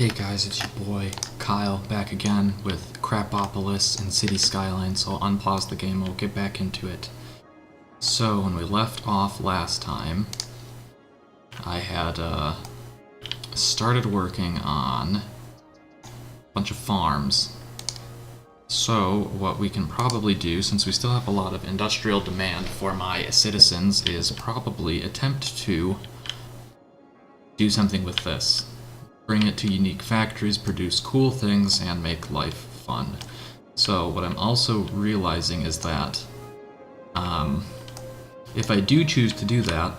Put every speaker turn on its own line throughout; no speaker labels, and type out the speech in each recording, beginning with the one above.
Hey guys, it's your boy Kyle back again with Crapopolis and City Skylines, so I'll unpause the game and we'll get back into it. So, when we left off last time, I had started working on a bunch of farms. So, what we can probably do, since we still have a lot of industrial demand for my citizens, is probably attempt to do something with this. Bring it to unique factories, produce cool things, and make life fun. So what I'm also realizing is that if I do choose to do that,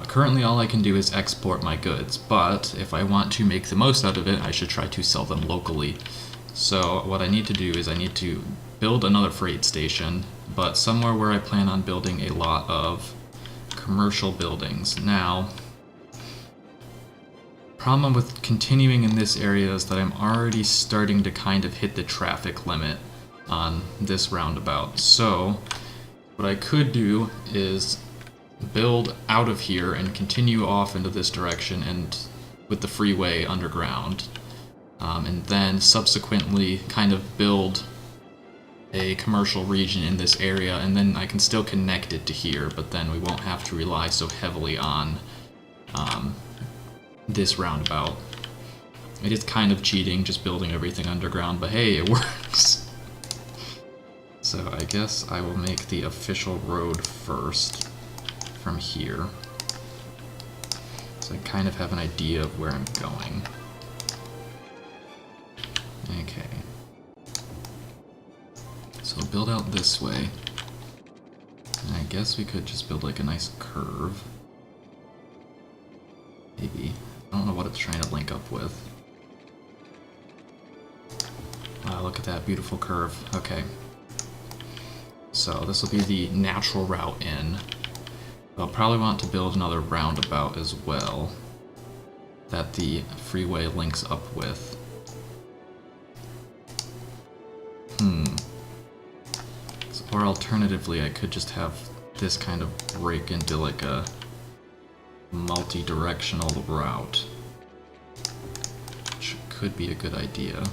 currently all I can do is export my goods, but if I want to make the most out of it, I should try to sell them locally. So what I need to do is I need to build another freight station, but somewhere where I plan on building a lot of commercial buildings. Now, problem with continuing in this area is that I'm already starting to kind of hit the traffic limit on this roundabout. So what I could do is build out of here and continue off into this direction and with the freeway underground, and then subsequently kind of build a commercial region in this area, and then I can still connect it to here, but then we won't have to rely so heavily on this roundabout. It is kind of cheating just building everything underground, but hey, it works. So I guess I will make the official road first from here, so I kind of have an idea of where I'm going. Okay. So we'll build out this way. And I guess we could just build like a nice curve. Maybe. I don't know what it's trying to link up with. Wow, look at that beautiful curve. Okay. So this will be the natural route in. I'll probably want to build another roundabout as well that the freeway links up with. Or alternatively, I could just have this kind of break into like a multi-directional route, which could be a good idea.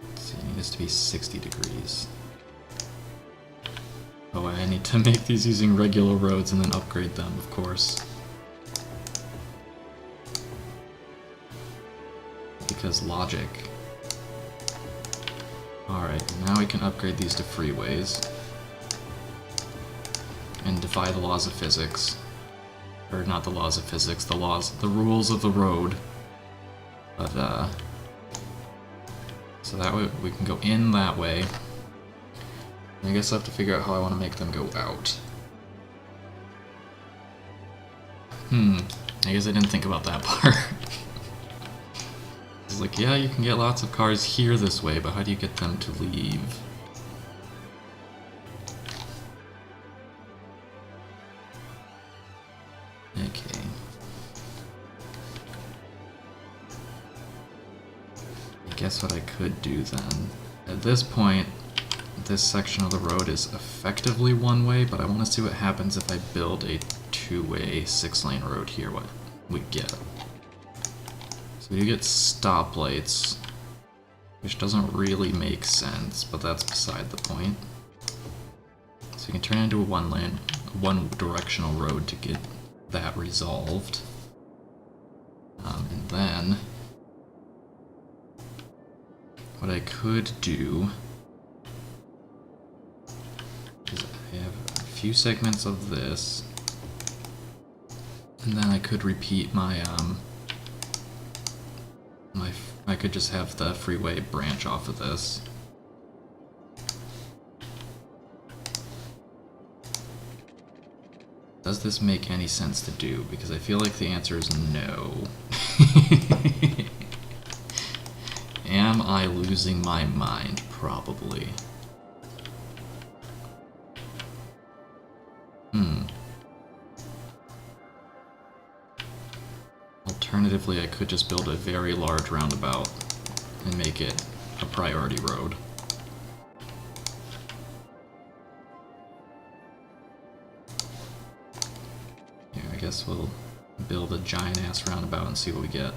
Let's see, it needs to be 60 degrees. Oh, I need to make these using regular roads and then upgrade them, of course. Because logic. Alright, now we can upgrade these to freeways and defy the laws of physics. Or not the laws of physics, the rules of the road. But, so that way we can go in that way. And I guess I have to figure out how I want to make them go out. I guess I didn't think about that part. It's like, yeah, you can get lots of cars here this way, but how do you get them to leave? Okay. I guess what I could do then, at this point, this section of the road is effectively one way, but I want to see what happens if I build a two-way 6-lane road here, what we get. So we do get stoplights, which doesn't really make sense, but that's beside the point. So you can turn it into a one-directional road to get that resolved. And then what I could do is I have a few segments of this, and then I could repeat my I could just have the freeway branch off of this. Does this make any sense to do? Because I feel like the answer is no. Am I losing my mind? Probably. Alternatively, I could just build a very large roundabout and make it a priority road. Here, I guess we'll build a giant-ass roundabout and see what we get.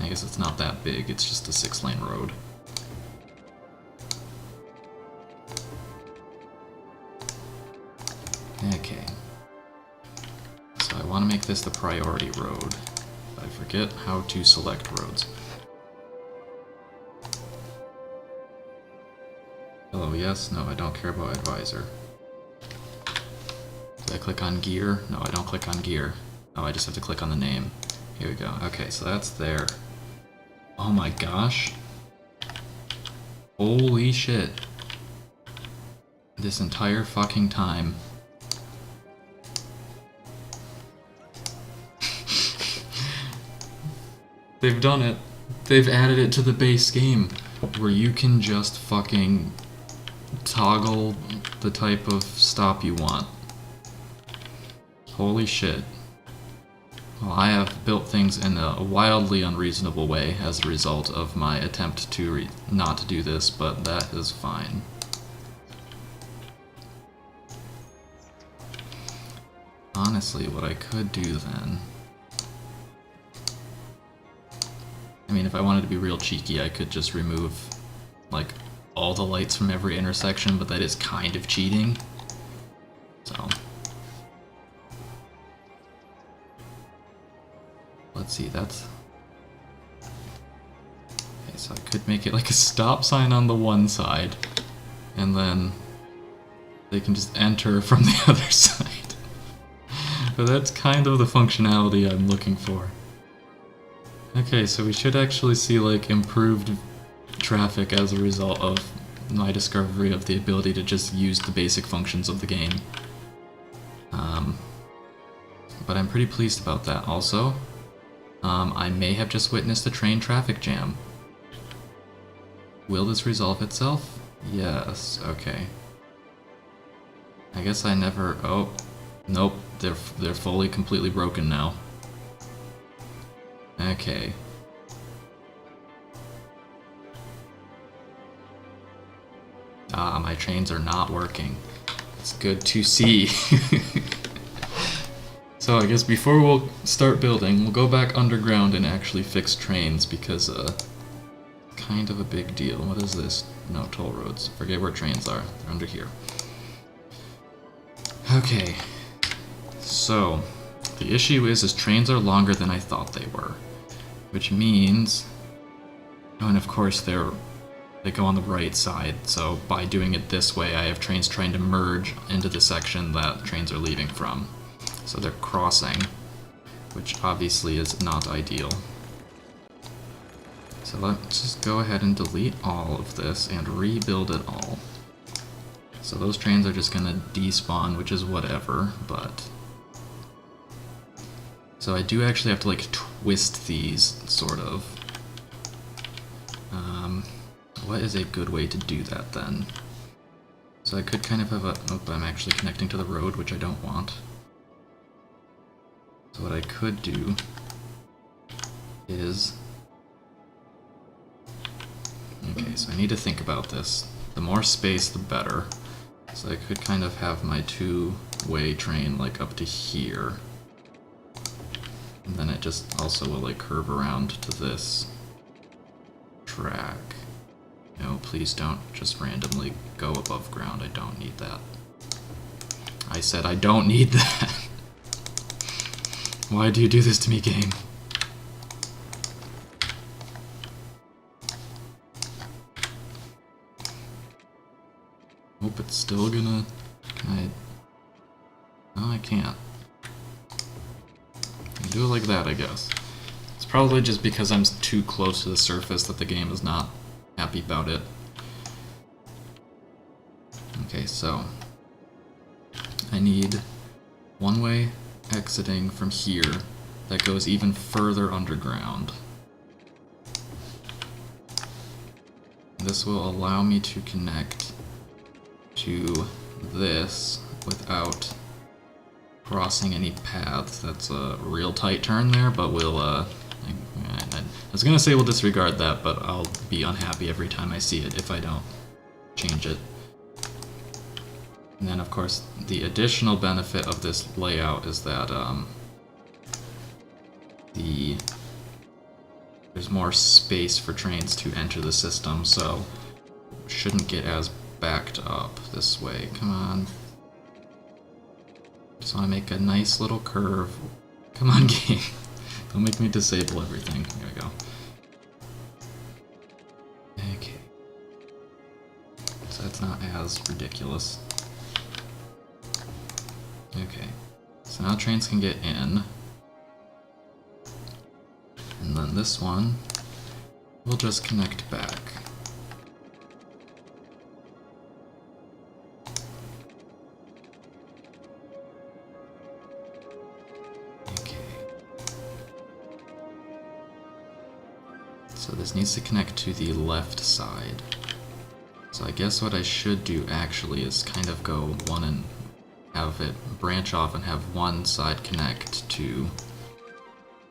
I guess it's not that big, it's just a 6-lane road. Okay. So I want to make this the priority road. I forget how to select roads. Hello, yes, no, I don't care about advisor. Did I click on gear? No, I don't click on gear. Oh, I just have to click on the name. Here we go. Okay, so that's there. Oh my gosh. Holy shit. This entire fucking time. They've done it. They've added it to the base game, where you can just fucking toggle the type of stop you want. Holy shit. Well, I have built things in a wildly unreasonable way as a result of my attempt to not to do this, but that is fine. Honestly, what I could do then... I mean, if I wanted to be real cheeky, I could just remove, like, all the lights from every intersection, but that is kind of cheating. So... let's see, that's... okay, so I could make it like a stop sign on the one side, and then they can just enter from the other side. But that's kind of the functionality I'm looking for. Okay, so we should actually see like improved traffic as a result of my discovery of the ability to just use the basic functions of the game. But I'm pretty pleased about that. Also, I may have just witnessed a train traffic jam. Will this resolve itself? Yes, okay. I guess I never... oh, nope, they're fully, completely broken now. Okay. Ah, my trains are not working. It's good to see. So I guess before we'll start building, we'll go back underground and actually fix trains, because kind of a big deal. What is this? No, toll roads. Forget where trains are. They're under here. Okay. So, the issue is trains are longer than I thought they were. Which means... oh, and of course they go on the right side, so by doing it this way I have trains trying to merge into the section that trains are leaving from. So they're crossing, which obviously is not ideal. So let's just go ahead and delete all of this and rebuild it all. So those trains are just gonna despawn, which is whatever, but... so I do actually have to like twist these, sort of. What is a good way to do that then? So I could kind of have a... oh, I'm actually connecting to the road, which I don't want. So what I could do is... okay, so I need to think about this. The more space, the better. So I could kind of have my two-way train like up to here. And then it just also will like curve around to this track. No, please don't just randomly go above ground. I don't need that. I said I don't need that. Why do you do this to me, game? Hope it's still gonna... can I... no, I can't. I can do it like that, I guess. It's probably just because I'm too close to the surface that the game is not happy about it. Okay, so... I need one-way exiting from here that goes even further underground. This will allow me to connect to this without crossing any paths. That's a real tight turn there, but we'll, I was gonna say we'll disregard that, but I'll be unhappy every time I see it if I don't change it. And then, of course, the additional benefit of this layout is that there's more space for trains to enter the system, so shouldn't get as backed up this way. Come on. Just want to make a nice little curve. Come on, game. Don't make me disable everything. There we go. Okay. So that's not as ridiculous. Okay. So now trains can get in. And then this one will just connect back. Okay. So this needs to connect to the left side. So I guess what I should do actually is kind of go one and have it branch off and have one side connect to...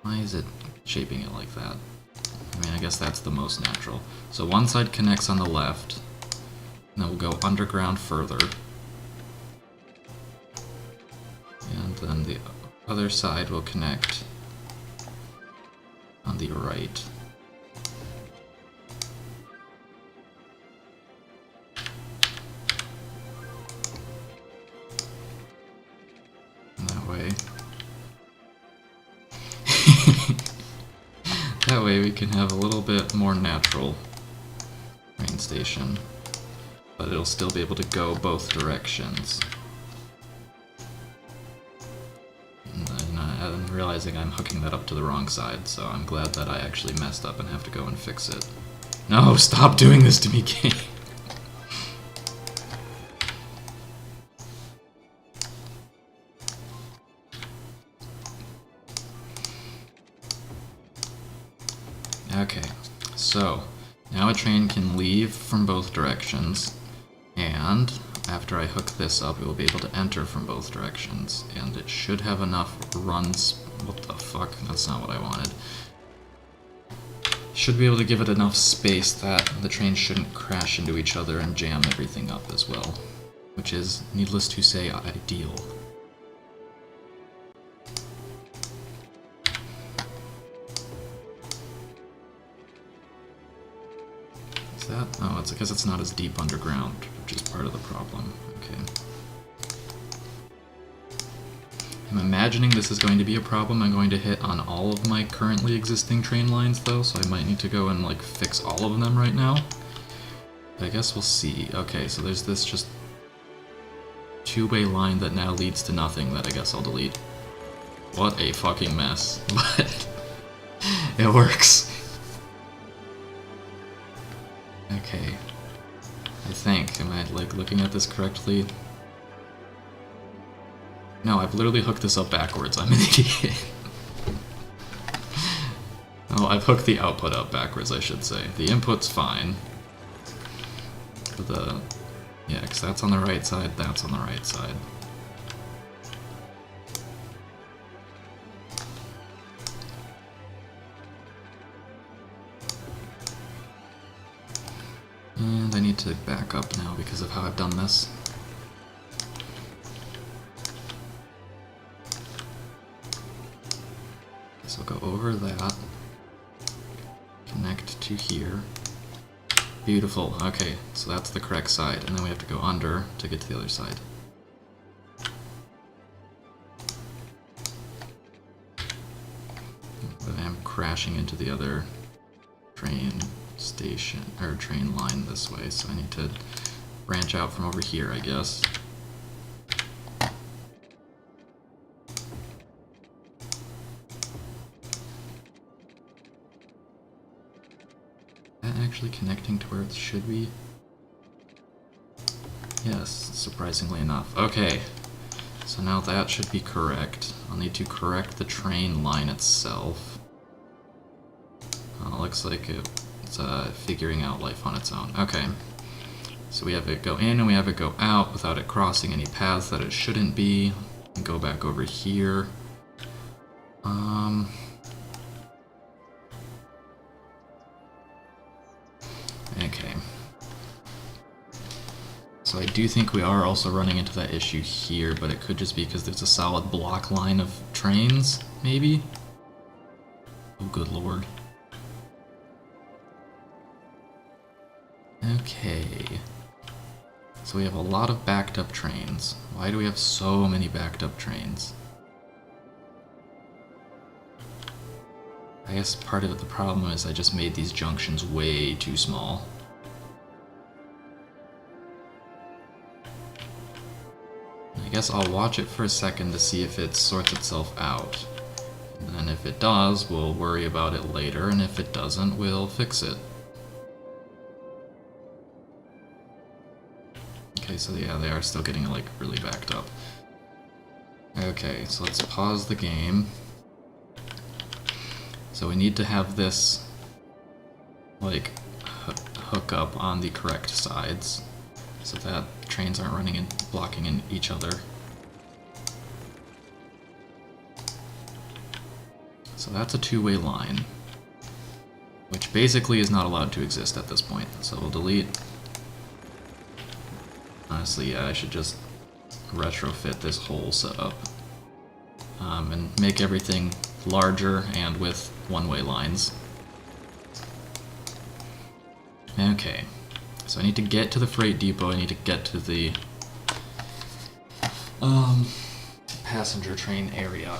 Why is it shaping it like that? I mean, I guess that's the most natural. So one side connects on the left, and then we'll go underground further. And then the other side will connect on the right. That way we can have a little bit more natural train station, but it'll still be able to go both directions. And I'm realizing I'm hooking that up to the wrong side, so I'm glad that I actually messed up and have to go and fix it. No, stop doing this to me, game! Okay, so now a train can leave from both directions, and after I hook this up, it will be able to enter from both directions, and it should have enough runs. What the fuck? That's not what I wanted. Should be able to give it enough space that the train shouldn't crash into each other and jam everything up as well, which is, needless to say, ideal. That? Oh, it's because it's not as deep underground, which is part of the problem. Okay. I'm imagining this is going to be a problem I'm going to hit on all of my currently existing train lines, though, so I might need to go and, like, fix all of them right now. But I guess we'll see. Okay, so there's this just two-way line that now leads to nothing that I guess I'll delete. What a fucking mess. But it works. Okay, I think, am I, like, looking at this correctly? No, I've literally hooked this up backwards, I'm an idiot. Oh, I've hooked the output up backwards, I should say. The input's fine. But yeah, because that's on the right side, that's on the right side. And I need to back up now because of how I've done this. So go over that, connect to here. Beautiful, okay, so that's the correct side, and then we have to go under to get to the other side. But I am crashing into the other train station, or train line this way, so I need to branch out from over here, I guess. Is that actually connecting to where it should be? Yes, surprisingly enough. Okay, so now that should be correct. I'll need to correct the train line itself. Looks like it's figuring out life on its own. Okay, so we have it go in and we have it go out without it crossing any paths that it shouldn't be. And go back over here. Okay. So So I do think we are also running into that issue here, but it could just be because there's a solid block line of trains, maybe? Oh, good lord. Okay. So we have a lot of backed up trains. Why do we have so many backed up trains? I guess part of the problem is I just made these junctions way too small. I guess I'll watch it for a second to see if it sorts itself out. And then if it does, we'll worry about it later, and if it doesn't, we'll fix it. Okay, so yeah, they are still getting like really backed up. Okay, so let's pause the game. So we need to have this like hook up on the correct sides so that trains aren't running and blocking in each other. So that's a two-way line, which basically is not allowed to exist at this point. So we'll delete. Honestly, yeah, I should just retrofit this whole setup and make everything larger and with one-way lines. Okay, so I need to get to the freight depot, I need to get to the passenger train area.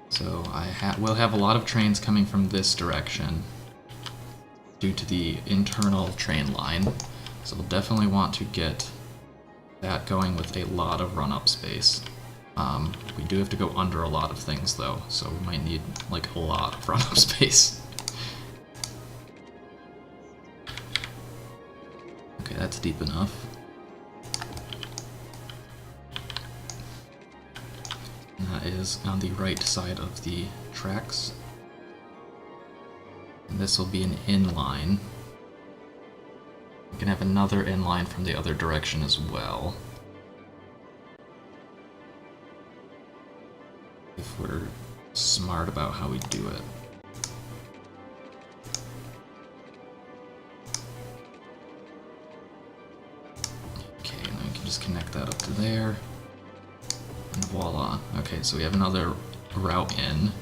So I will have a lot of trains coming from this direction due to the internal train line, so we'll definitely want to get that going with a lot of run-up space. We do have to go under a lot of things though, so we might need like a lot of run-up space. Okay, that's deep enough. And that is on the right side of the tracks. And this will be an inline. We can have another inline from the other direction as well, if we're smart about how we do it. Okay, and then we can just connect that up to there. And voila. Okay, so we have another route in.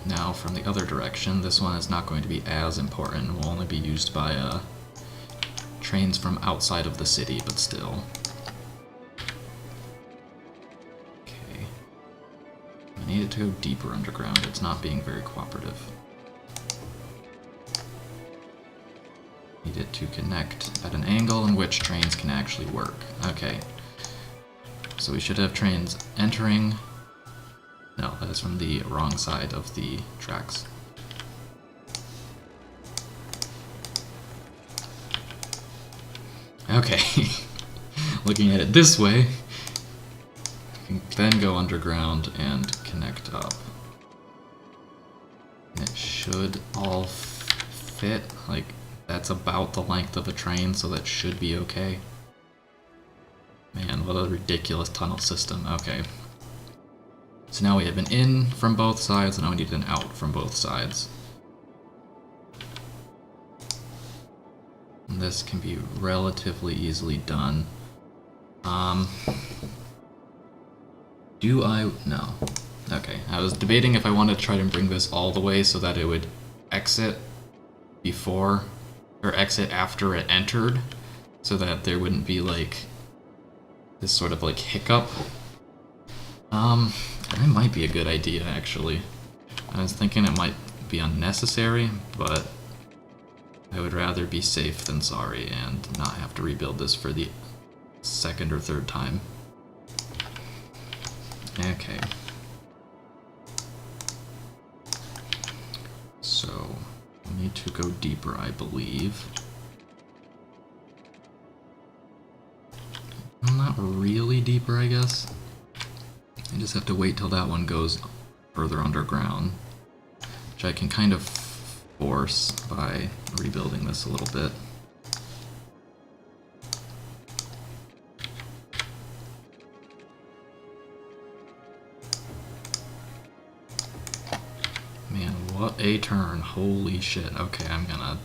Now from the other direction, this one is not going to be as important. It will only be used by trains from outside of the city, but still. Okay. I need it to go deeper underground. It's not being very cooperative. Need it to connect at an angle in which trains can actually work. Okay. So we should have trains entering. No, that is from the wrong side of the tracks. Okay. Looking at it this way, you can then go underground and connect up. And it should all fit. Like, that's about the length of a train, so that should be okay. Man, what a ridiculous tunnel system. Okay. So now we have an in from both sides, and now we need an out from both sides. And this can be relatively easily done. No. Okay, I was debating if I wanted to try to bring this all the way so that it would exit before, or exit after it entered, so that there wouldn't be like this sort of like hiccup. That might be a good idea, actually. I was thinking it might be unnecessary, but I would rather be safe than sorry and not have to rebuild this for the second or third time. Okay. So, we need to go deeper, I believe. Well, not really deeper, I guess. I just have to wait till that one goes further underground, which I can kind of force by rebuilding this a little bit. Man, What a turn. Holy shit. Okay, I'm gonna...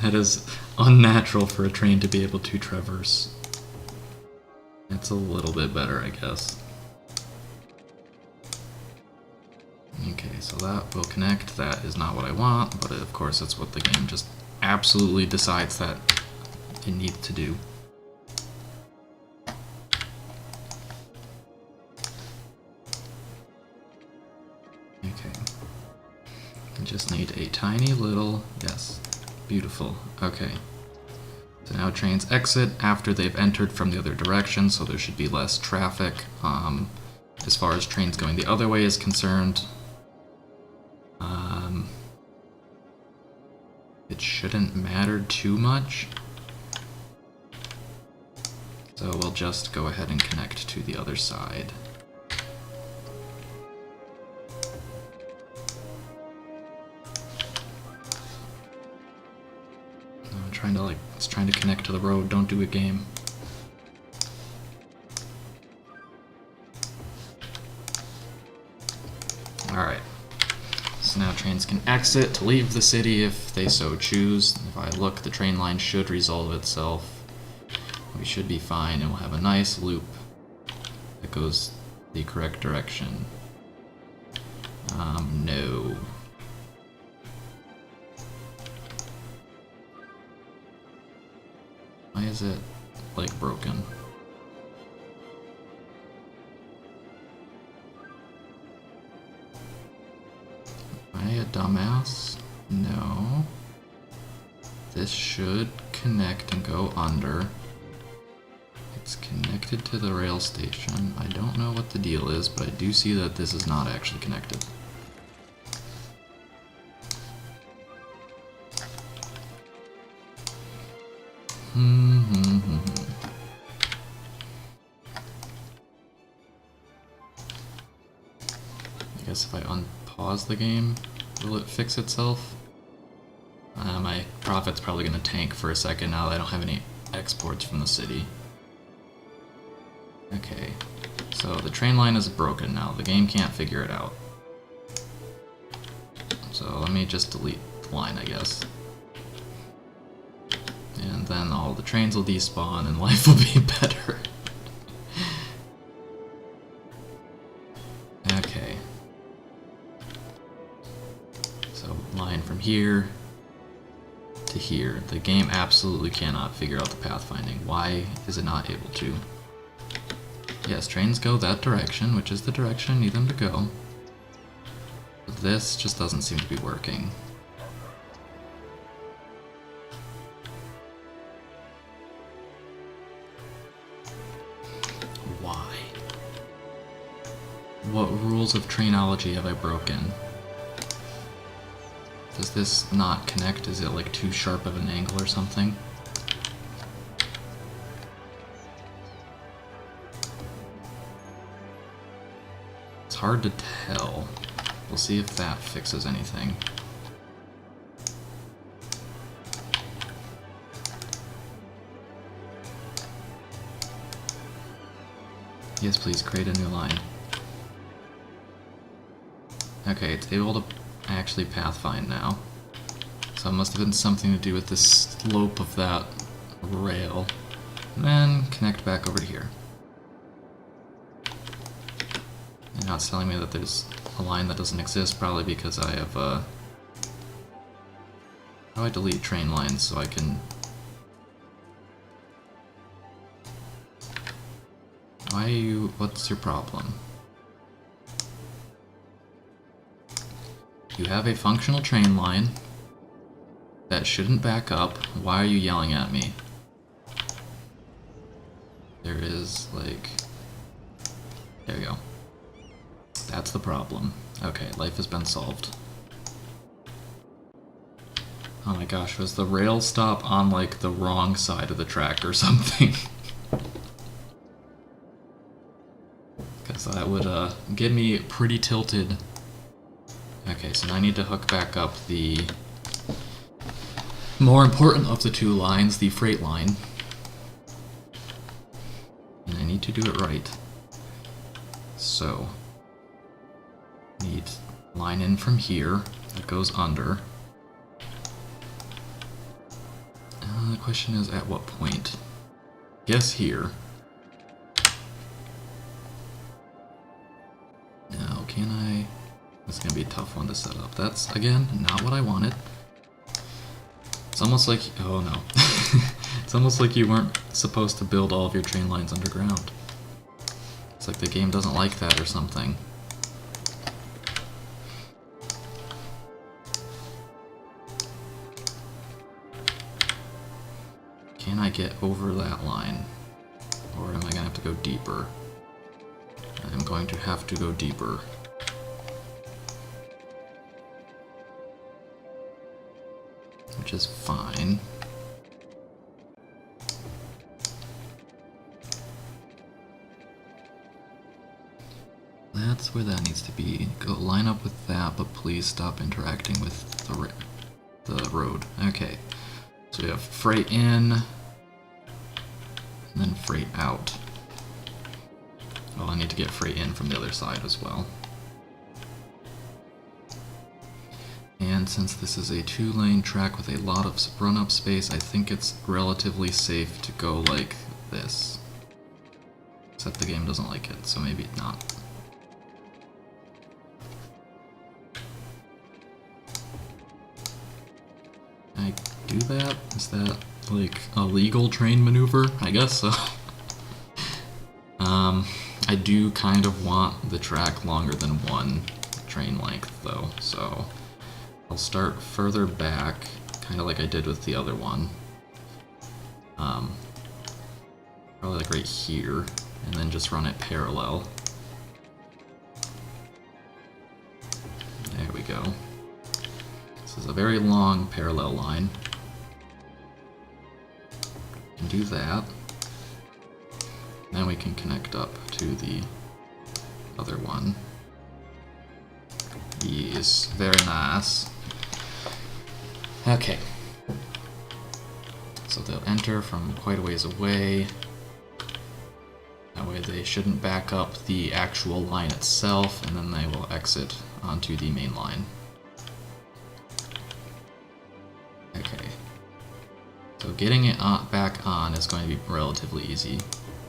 That is unnatural for a train to be able to traverse. It's a little bit better, I guess. Okay, so that will connect. That is not what I want, but of course it's what the game just absolutely decides that it needs to do. Okay. I just need a tiny little... Yes. Beautiful. Okay. So now trains exit after they've entered from the other direction, so there should be less traffic. As far as trains going the other way is concerned, it shouldn't matter too much. So we'll just go ahead and connect to the other side. It's trying to connect to the road. Don't do it, game. Alright. So now trains can exit to leave the city if they so choose. If I look, the train line should resolve itself. We should be fine, and we'll have a nice loop that goes the correct direction. No. Why is it, like, broken? Am I a dumbass? No. This should connect and go under. It's connected to the rail station. I don't know what the deal is, but I do see that this is not actually connected. I guess if I unpause the game, will it fix itself? My profit's probably going to tank for a second now that I don't have any exports from the city. Okay, so the train line is broken now. The game can't figure it out. So let me just delete the line, I guess. And then all the trains will despawn and life will be better. Okay. So line from here to here. The game absolutely cannot figure out the pathfinding. Why is it not able to? Yes, trains go that direction, which is the direction I need them to go. But this just doesn't seem to be working. Why? What rules of trainology have I broken? Does this not connect? Is it like too sharp of an angle or something? It's hard to tell. We'll see if that fixes anything. Yes, please, create a new line. Okay, it's able to actually pathfind now. So it must have been something to do with the slope of that rail. And then connect back over to here. And now it's telling me that there's a line that doesn't exist, probably because I have, how do I delete train lines so I can... Why are you... What's your problem? You have a functional train line that shouldn't back up. Why are you yelling at me? There is, like... There we go. That's the problem. Okay, life has been solved. Oh my gosh, was the rail stop on, like, the wrong side of the track or something? Because that would, get me pretty tilted. Okay, so now I need to hook back up the more important of the two lines, the freight line. And I need to do it right. So... Need line in from here. That goes under. The question is, at what point? Guess here. Now, can I... This is going to be a tough one to set up. That's, again, not what I wanted. It's almost like... Oh, no. It's almost like you weren't supposed to build all of your train lines underground. It's like the game doesn't like that or something. Can I get over that line? Or am I going to have to go deeper? I'm going to have to go deeper. Which is fine. That's where that needs to be. Go line up with that, but please stop interacting with the road. Okay. So we have freight in, and then freight out. Well, I need to get freight in from the other side as well. And since this is a 2-lane track with a lot of run-up space, I think it's relatively safe to go like this. Except the game doesn't like it, so maybe not. Can I do that? Is that like a legal train maneuver? I guess so. I do kind of want the track longer than 1 train length though, so I'll start further back, kind of like I did with the other one. Probably like right here, and then just run it parallel. There we go. This is a very long parallel line. Can do that. Then we can connect up to the other one. Yes, very nice. Okay. So they'll enter from quite a ways away. That way they shouldn't back up the actual line itself, and then they will exit onto the main line. Okay. So getting it back on is going to be relatively easy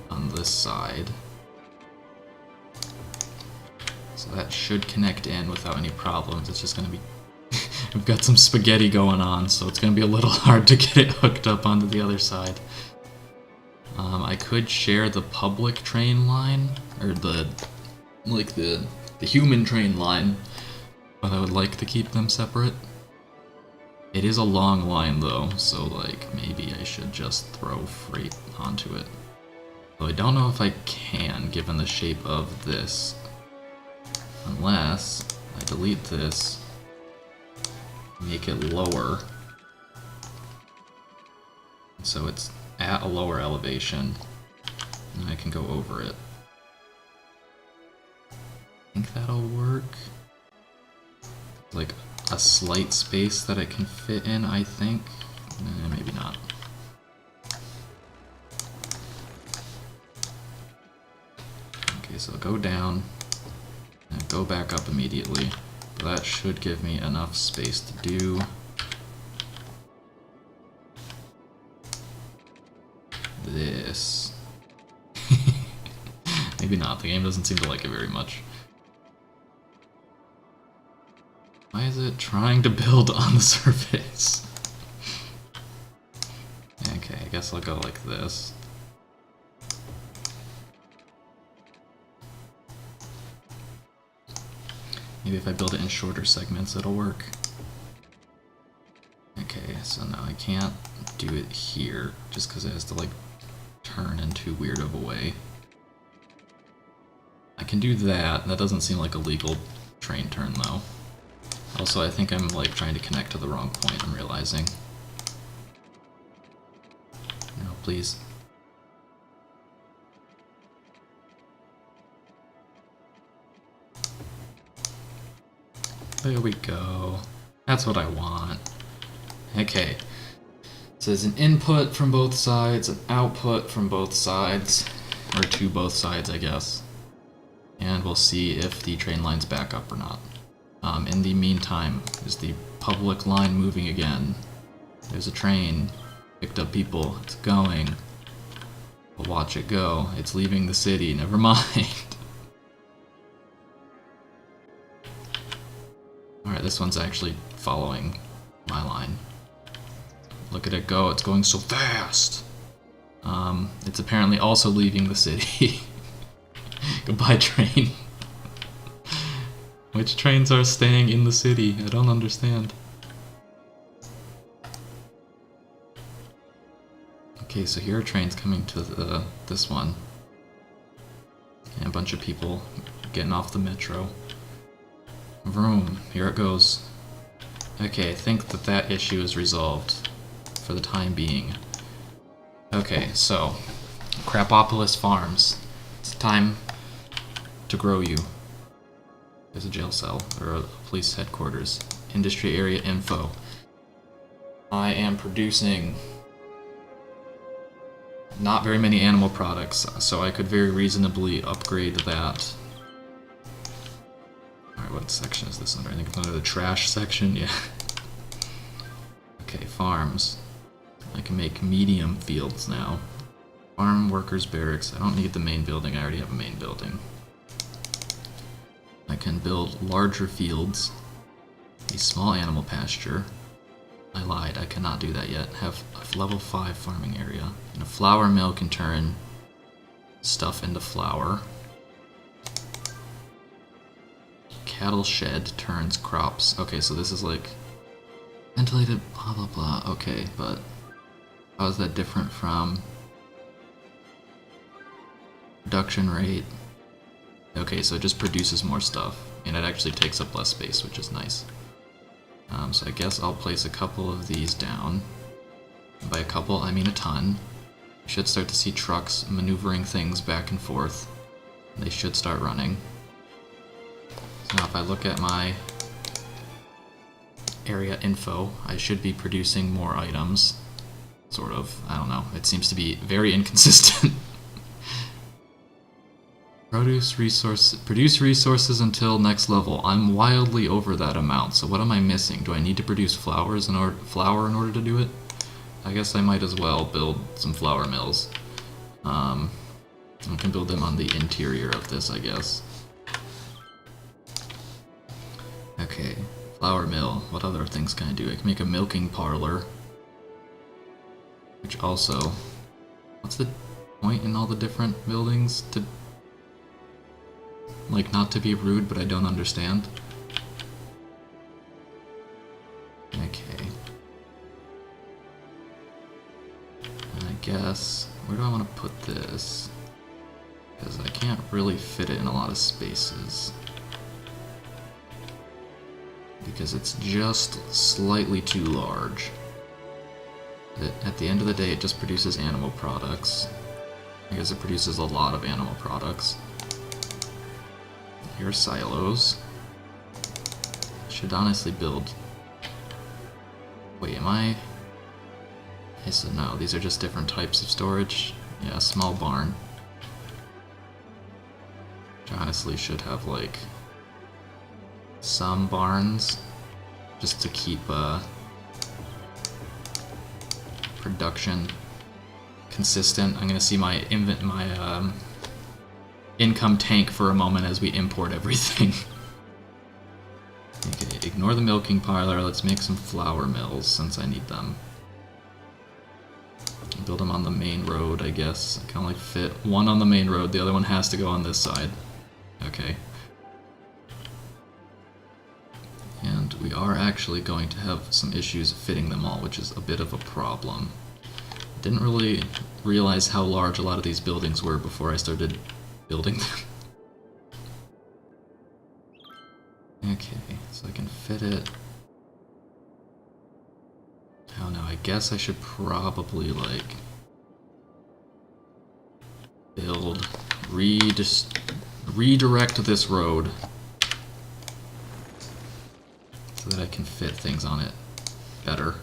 on this side. So that should connect in without any problems. It's just going to be... We've got some spaghetti going on, so it's going to be a little hard to get it hooked up onto the other side. I could share the public train line, or the human train line, but I would like to keep them separate. It is a long line though, so like maybe I should just throw freight onto it. Though I don't know if I can, given the shape of this. Unless I delete this, make it lower, so it's at a lower elevation, and I can go over it. I think that'll work. Like a slight space that it can fit in, I think. Maybe not. Okay, so go down and go back up immediately. That should give me enough space to do this. Maybe not, the game doesn't seem to like it very much. Why is it trying to build on the surface? Okay, I guess I'll go like this. Maybe if I build it in shorter segments, it'll work. Okay, so now I can't do it here, just because it has to like turn in too weird of a way. I can do that. That doesn't seem like a legal train turn though. Also, I think I'm like trying to connect to the wrong point, I'm realizing. No, please. There we go. That's what I want. Okay. So there's an input from both sides, an output from both sides. Or to both sides, I guess. and we'll see if the train line's back up or not. In the meantime, is the public line moving again? There's a train. Picked up people. It's going. But watch it go. It's leaving the city. Never mind. Alright, this one's actually following my line. Look at it go. It's going so fast. It's apparently also leaving the city. Goodbye, train. Which trains are staying in the city? I don't understand. Okay, so here are trains coming to this one. And a bunch of people getting off the metro. Vroom, here it goes. Okay, I think that issue is resolved for the time being. Okay, so Crapopolis Farms. It's time to grow you. There's a jail cell, or a police headquarters. Industry area info. I am producing not very many animal products, so I could very reasonably upgrade that. Alright, what section is this under? I think it's under the trash section, yeah. Okay, farms. I can make medium fields now. Farm workers barracks. I don't need the main building, I already have a main building. I can build larger fields. A small animal pasture. I lied, I cannot do that yet. Have a level 5 farming area. And a flour mill can turn stuff into flour. Cattle shed turns crops. Okay, so this is like ventilated blah blah blah. Okay, but how is that different from production rate? Okay, so it just produces more stuff, and it actually takes up less space, which is nice. So I guess I'll place a couple of these down. And by a couple, I mean a ton. You should start to see trucks maneuvering things back and forth. They should start running. So now if I look at my area info, I should be producing more items. Sort of. I don't know. It seems to be very inconsistent. Produce resources until next level. I'm wildly over that amount, so what am I missing? Do I need to produce flour in order to do it? I guess I might as well build some flour mills. I can build them on the interior of this, I guess. Okay, flour mill. What other things can I do? I can make a milking parlor. Which also... What's the point in all the different buildings? To... Like, not to be rude, but I don't understand. Okay. I guess... Where do I want to put this? Because I can't really fit it in a lot of spaces. Because it's just slightly too large. At the end of the day, it just produces animal products. I guess it produces a lot of animal products. Here are silos. Should honestly build... Wait, am I... Okay, so no, these are just different types of storage. Yeah, small barn. Which honestly should have, like, some barns, just to keep, production consistent. I'm gonna see my income tank for a moment as we import everything. Okay, ignore the milking parlor. Let's make some flour mills since I need them. Build them on the main road, I guess. I can only fit one on the main road. The other one has to go on this side. Okay. And we are actually going to have some issues fitting them all, which is a bit of a problem. Didn't really realize how large a lot of these buildings were before I started building them. Okay, so I can fit it. Oh no, I guess I should probably, like, build, redirect this road so that I can fit things on it better.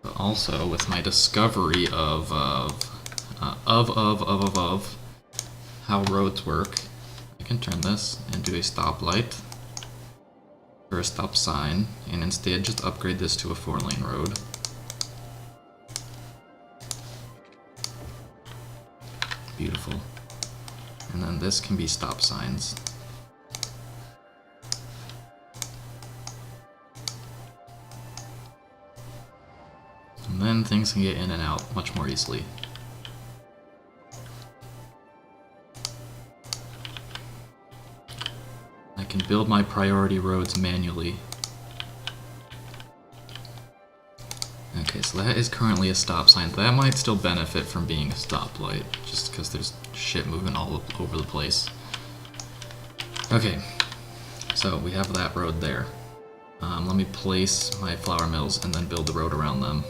But also, with my discovery of how roads work, I can turn this into a stoplight or a stop sign, and instead just upgrade this to a 4-lane road. Beautiful. And then this can be stop signs. And then things can get in and out much more easily. I can build my priority roads manually. Okay, so that is currently a stop sign. That might still benefit from being a stoplight, just because there's shit moving all over the place. Okay, so we have that road there. Let me place my flour mills and then build the road around them.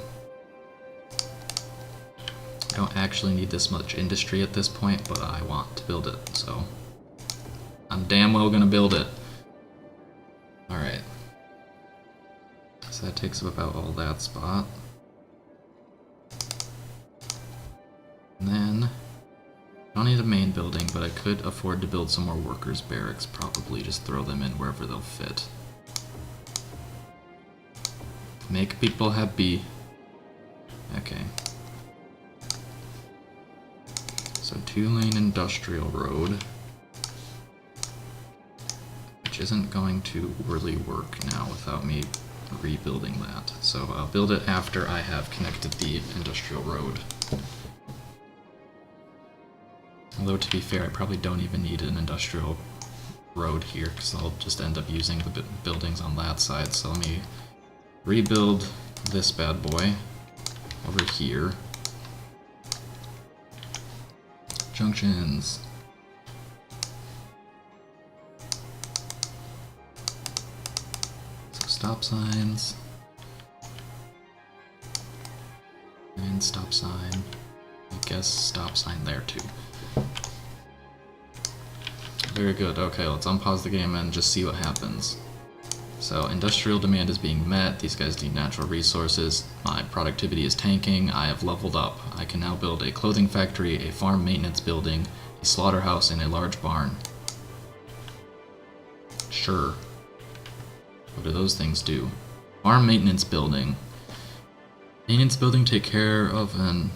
I don't actually need this much industry at this point, but I want to build it, so I'm damn well gonna build it. Alright. So that takes up about all that spot. And then, I don't need a main building, but I could afford to build some more workers' barracks, probably. Just throw them in wherever they'll fit. Make people happy. Okay. So 2-lane industrial road, which isn't going to really work now without me rebuilding that. So I'll build it after I have connected the industrial road. Although to be fair, I probably don't even need an industrial road here because I'll just end up using the buildings on that side. So let me rebuild this bad boy over here. Junctions. So stop signs. And stop sign. I guess stop sign there too. Very good. Okay, let's unpause the game and just see what happens. So industrial demand is being met. These guys need natural resources. My productivity is tanking. I have leveled up. I can now build a clothing factory, a farm maintenance building, a slaughterhouse, and a large barn. Sure. What do those things do? Farm maintenance building. Maintenance building take care of an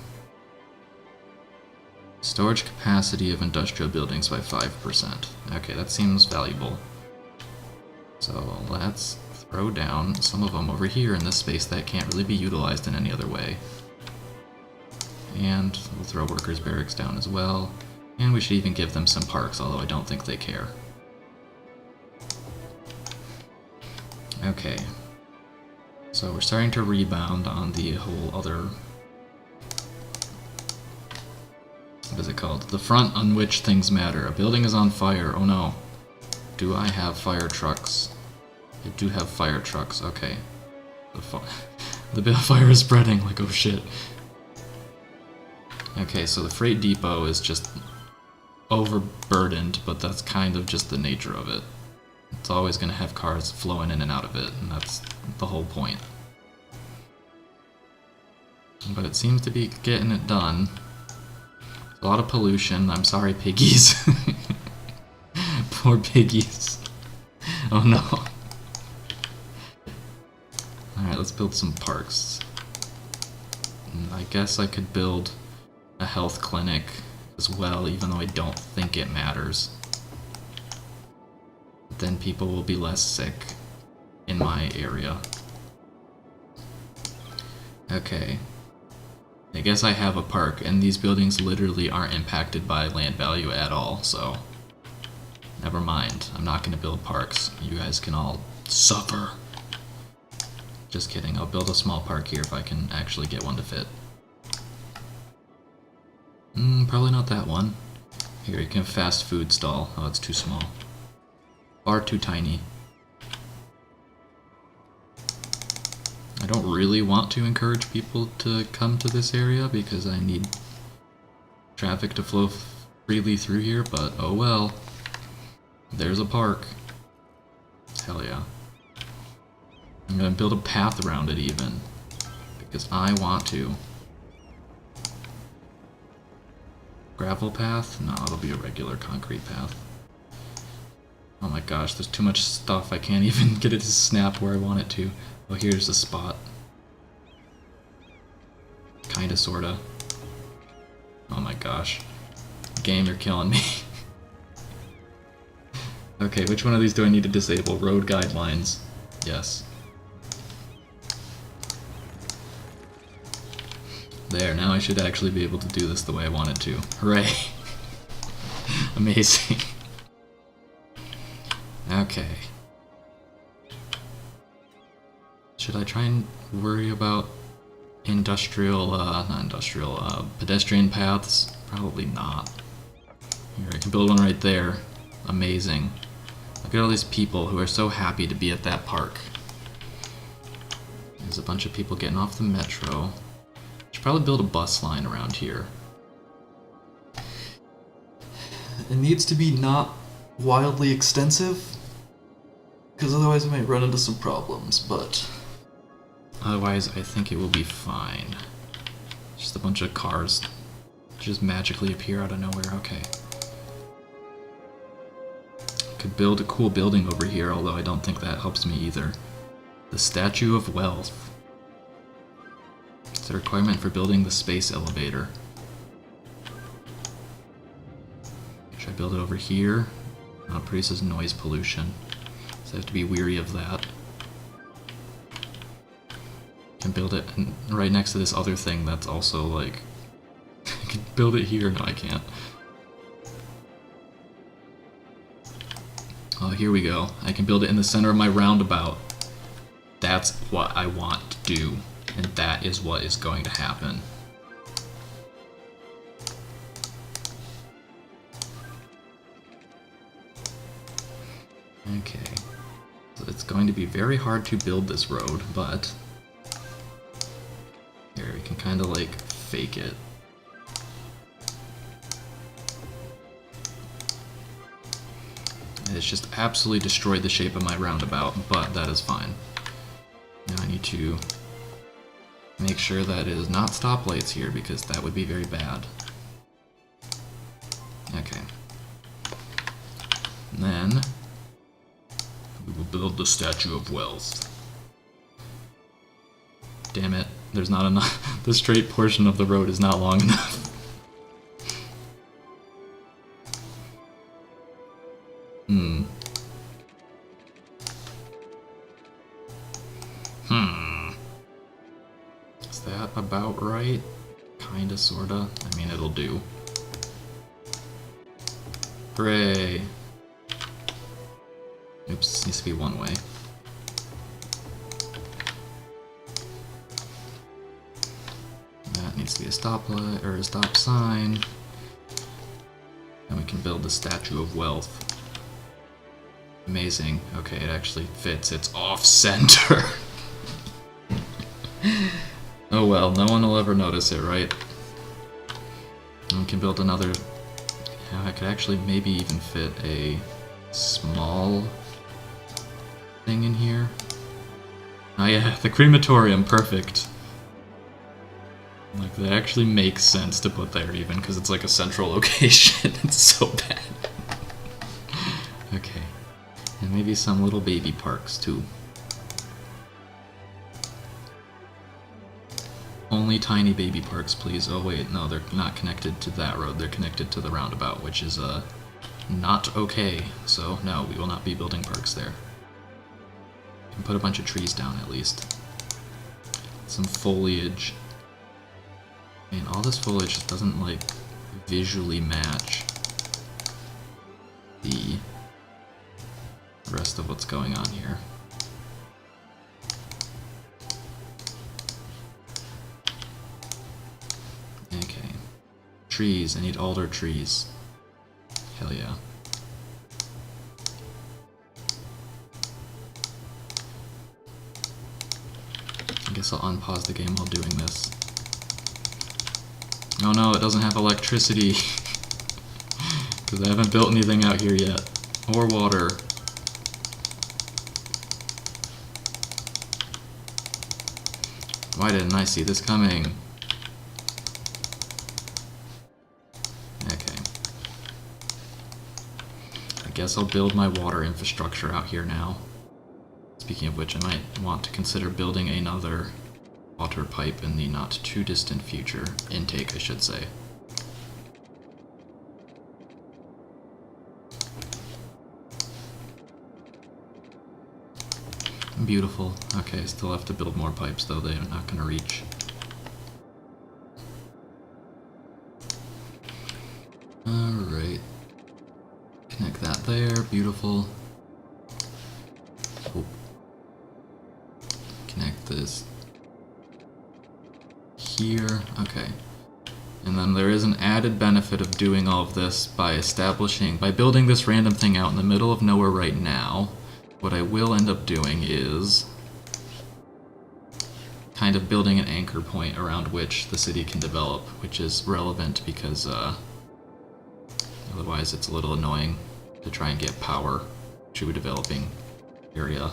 storage capacity of industrial buildings by 5%. Okay, that seems valuable. So let's throw down some of them over here in this space that can't really be utilized in any other way. And we'll throw workers' barracks down as well. And we should even give them some parks, although I don't think they care. Okay. So we're starting to rebound on the whole other... what is it called? The front on which things matter. A building is on fire. Oh no. Do I have fire trucks? I do have fire trucks. Okay. The fire is spreading. Like, oh shit. Okay, so the freight depot is just overburdened, but that's kind of just the nature of it. It's always going to have cars flowing in and out of it, and that's the whole point. But it seems to be getting it done. A lot of pollution. I'm sorry, piggies. Poor piggies. Oh no. Alright, let's build some parks. I guess I could build a health clinic as well, even though I don't think it matters. Then people will be less sick in my area. Okay. I guess I have a park, and these buildings literally aren't impacted by land value at all, so never mind. I'm not going to build parks. You guys can all suffer. Just kidding. I'll build a small park here if I can actually get one to fit. Probably not that one. Here, you can have fast food stall. Oh, it's too small. Far too tiny. I don't really want to encourage people to come to this area because I need traffic to flow freely through here, but oh well. There's a park. Hell yeah. I'm gonna build a path around it even, because I want to. Gravel path? No, it'll be a regular concrete path. Oh my gosh, there's too much stuff. I can't even get it to snap where I want it to. Oh, here's the spot. Kinda, sorta. Oh my gosh. Game, you're killing me. Okay, which one of these do I need to disable? Road guidelines. Yes. There, now I should actually be able to do this the way I wanted to. Hooray! Amazing. Okay. Should I try and worry about pedestrian paths? Probably not. Here, I can build one right there. Amazing. Look at all these people who are so happy to be at that park. There's a bunch of people getting off the metro. Should probably build a bus line around here. It needs to be not wildly extensive, because otherwise I might run into some problems, but otherwise I think it will be fine. Just a bunch of cars just magically appear out of nowhere. Okay. Could build a cool building over here, although I don't think that helps me either. The Statue of Wealth. It's a requirement for building the space elevator. Should I build it over here? No, it produces noise pollution, so I have to be weary of that. Can build it right next to this other thing that's also like... I can build it here. No, I can't. Oh, here we go. I can build it in the center of my roundabout. That's what I want to do, and that is what is going to happen. Okay. So it's going to be very hard to build this road, but... Here, we can kind of like fake it. It's just absolutely destroyed the shape of my roundabout, but that is fine. Now I need to make sure that it is not stoplights here, because that would be very bad. Okay. And then we will build the Statue of Wealth. Damn it, there's not enough. The straight portion of the road is not long enough. Is that about right? Kinda, sorta. I mean, it'll do. Hooray! Oops, this needs to be one way. That needs to be a stoplight, or a stop sign. And we can build the Statue of Wealth. Amazing. Okay, it actually fits. It's off-center. Oh well, no one will ever notice it, right? And we can build another... Yeah, I could actually maybe even fit a small thing in here. Oh yeah, the crematorium, perfect. Like, that actually makes sense to put there even, because it's like a central location. It's so bad. Okay. And maybe some little baby parks, too. Only tiny baby parks, please. Oh wait, no, they're not connected to that road. They're connected to the roundabout, which is, not okay. So, no, we will not be building parks there. We can put a bunch of trees down, at least. Some foliage. I mean, all this foliage just doesn't, like, visually match the rest of what's going on here. Okay. Trees. I need alder trees. Hell yeah. I guess I'll unpause the game while doing this. Oh no, it doesn't have electricity. Because I haven't built anything out here yet. Or water. Why didn't I see this coming? guess I'll build my water infrastructure out here now. Speaking of which, I might want to consider building another water pipe in the not too distant future. Intake, I should say. Beautiful. Okay, still have to build more pipes though, they're not gonna reach. Alright. Connect that there, beautiful. Oh. Connect this here, okay. And then there is an added benefit of doing all of this by building this random thing out in the middle of nowhere right now. What I will end up doing is kind of building an anchor point around which the city can develop, which is relevant because otherwise it's a little annoying to try and get power to a developing area.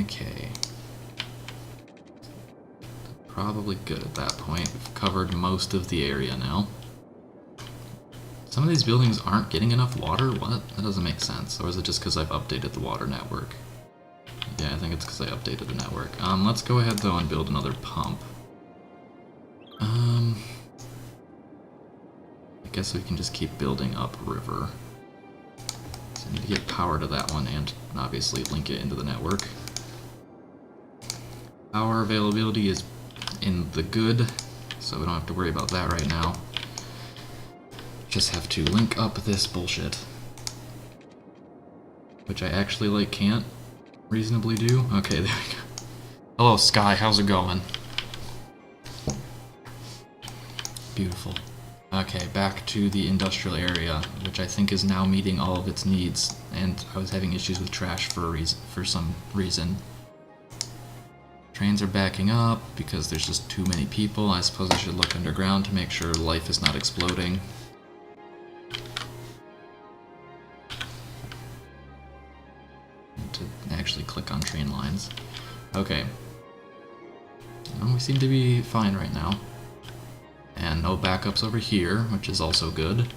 Okay. Probably good at that point. We've covered most of the area now. Some of these buildings aren't getting enough water? What? That doesn't make sense. Or is it just because I've updated the water network? Yeah, I think it's because I updated the network. Let's go ahead though and build another pump. I guess we can just keep building upriver. So I need to get power to that one and obviously link it into the network. Power availability is in the good, so we don't have to worry about that right now. Just have to link up this bullshit. Which I actually, can't reasonably do. Okay, there we go. Hello, Sky, how's it going? Beautiful. Okay, back to the industrial area, which I think is now meeting all of its needs, and I was having issues with trash for some reason. Trains are backing up because there's just too many people. I suppose I should look underground to make sure life is not exploding. To actually click on train lines. Okay. Well, we seem to be fine right now. And no backups over here, which is also good.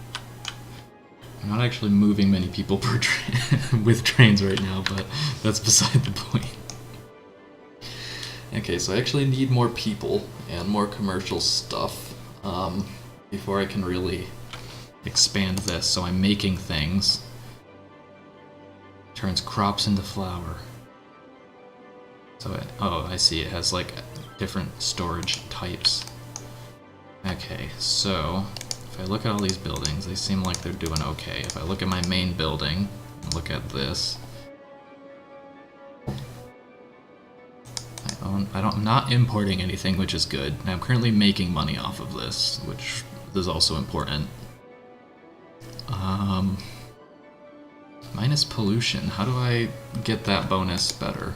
I'm not actually moving many people per with trains right now, but that's beside the point. Okay, so I actually need more people and more commercial stuff before I can really expand this. So I'm making things. Turns crops into flour. So oh, I see. It has different storage types. Okay, so if I look at all these buildings, they seem like they're doing okay. If I look at my main building and look at this, I'm not importing anything, which is good. And I'm currently making money off of this, which is also important. Minus pollution. How do I get that bonus better?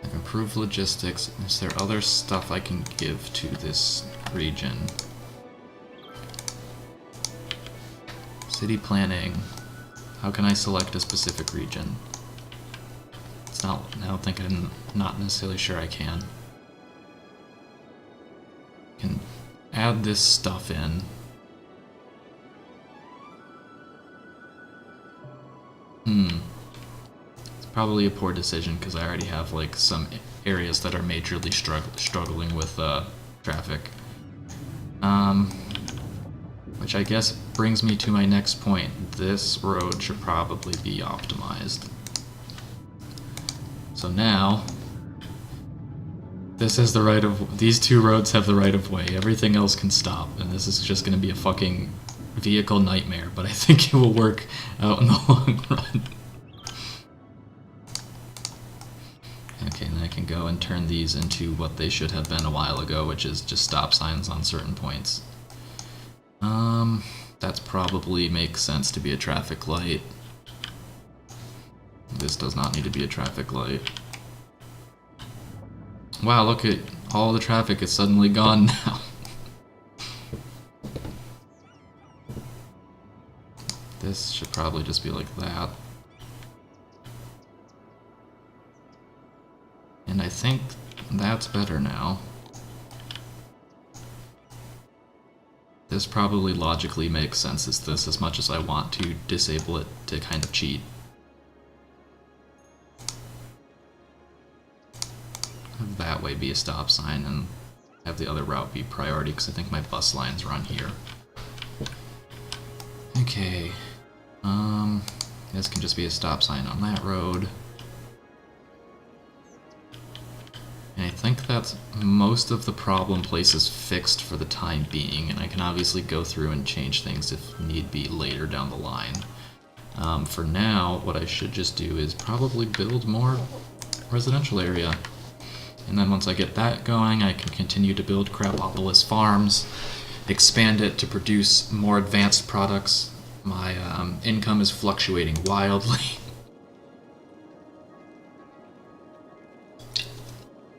I've improved logistics. Is there other stuff I can give to this region? City planning. How can I select a specific region? It's not. I don't think I'm not necessarily sure I can. Can add this stuff in. It's probably a poor decision because I already have some areas that are majorly struggling with traffic. Which I guess brings me to my next point. This road should probably be optimized. So now, this is these two roads have the right of way. Everything else can stop, and this is just going to be a fucking vehicle nightmare, but I think it will work out in the long run. Okay, and I can go and turn these into what they should have been a while ago, which is just stop signs on certain points. That's probably makes sense to be a traffic light. This does not need to be a traffic light. Wow, look at all the traffic is suddenly gone now. This should probably just be like that. And I think that's better now. This probably logically makes sense as this, as much as I want to disable it to kind of cheat. Have that way be a stop sign and have the other route be priority, because I think my bus lines run here. Okay, this can just be a stop sign on that road. And I think that's most of the problem places fixed for the time being, and I can obviously go through and change things if need be later down the line. For now, what I should just do is probably build more residential area. And then once I get that going, I can continue to build Crapopolis farms, expand it to produce more advanced products. My income is fluctuating wildly.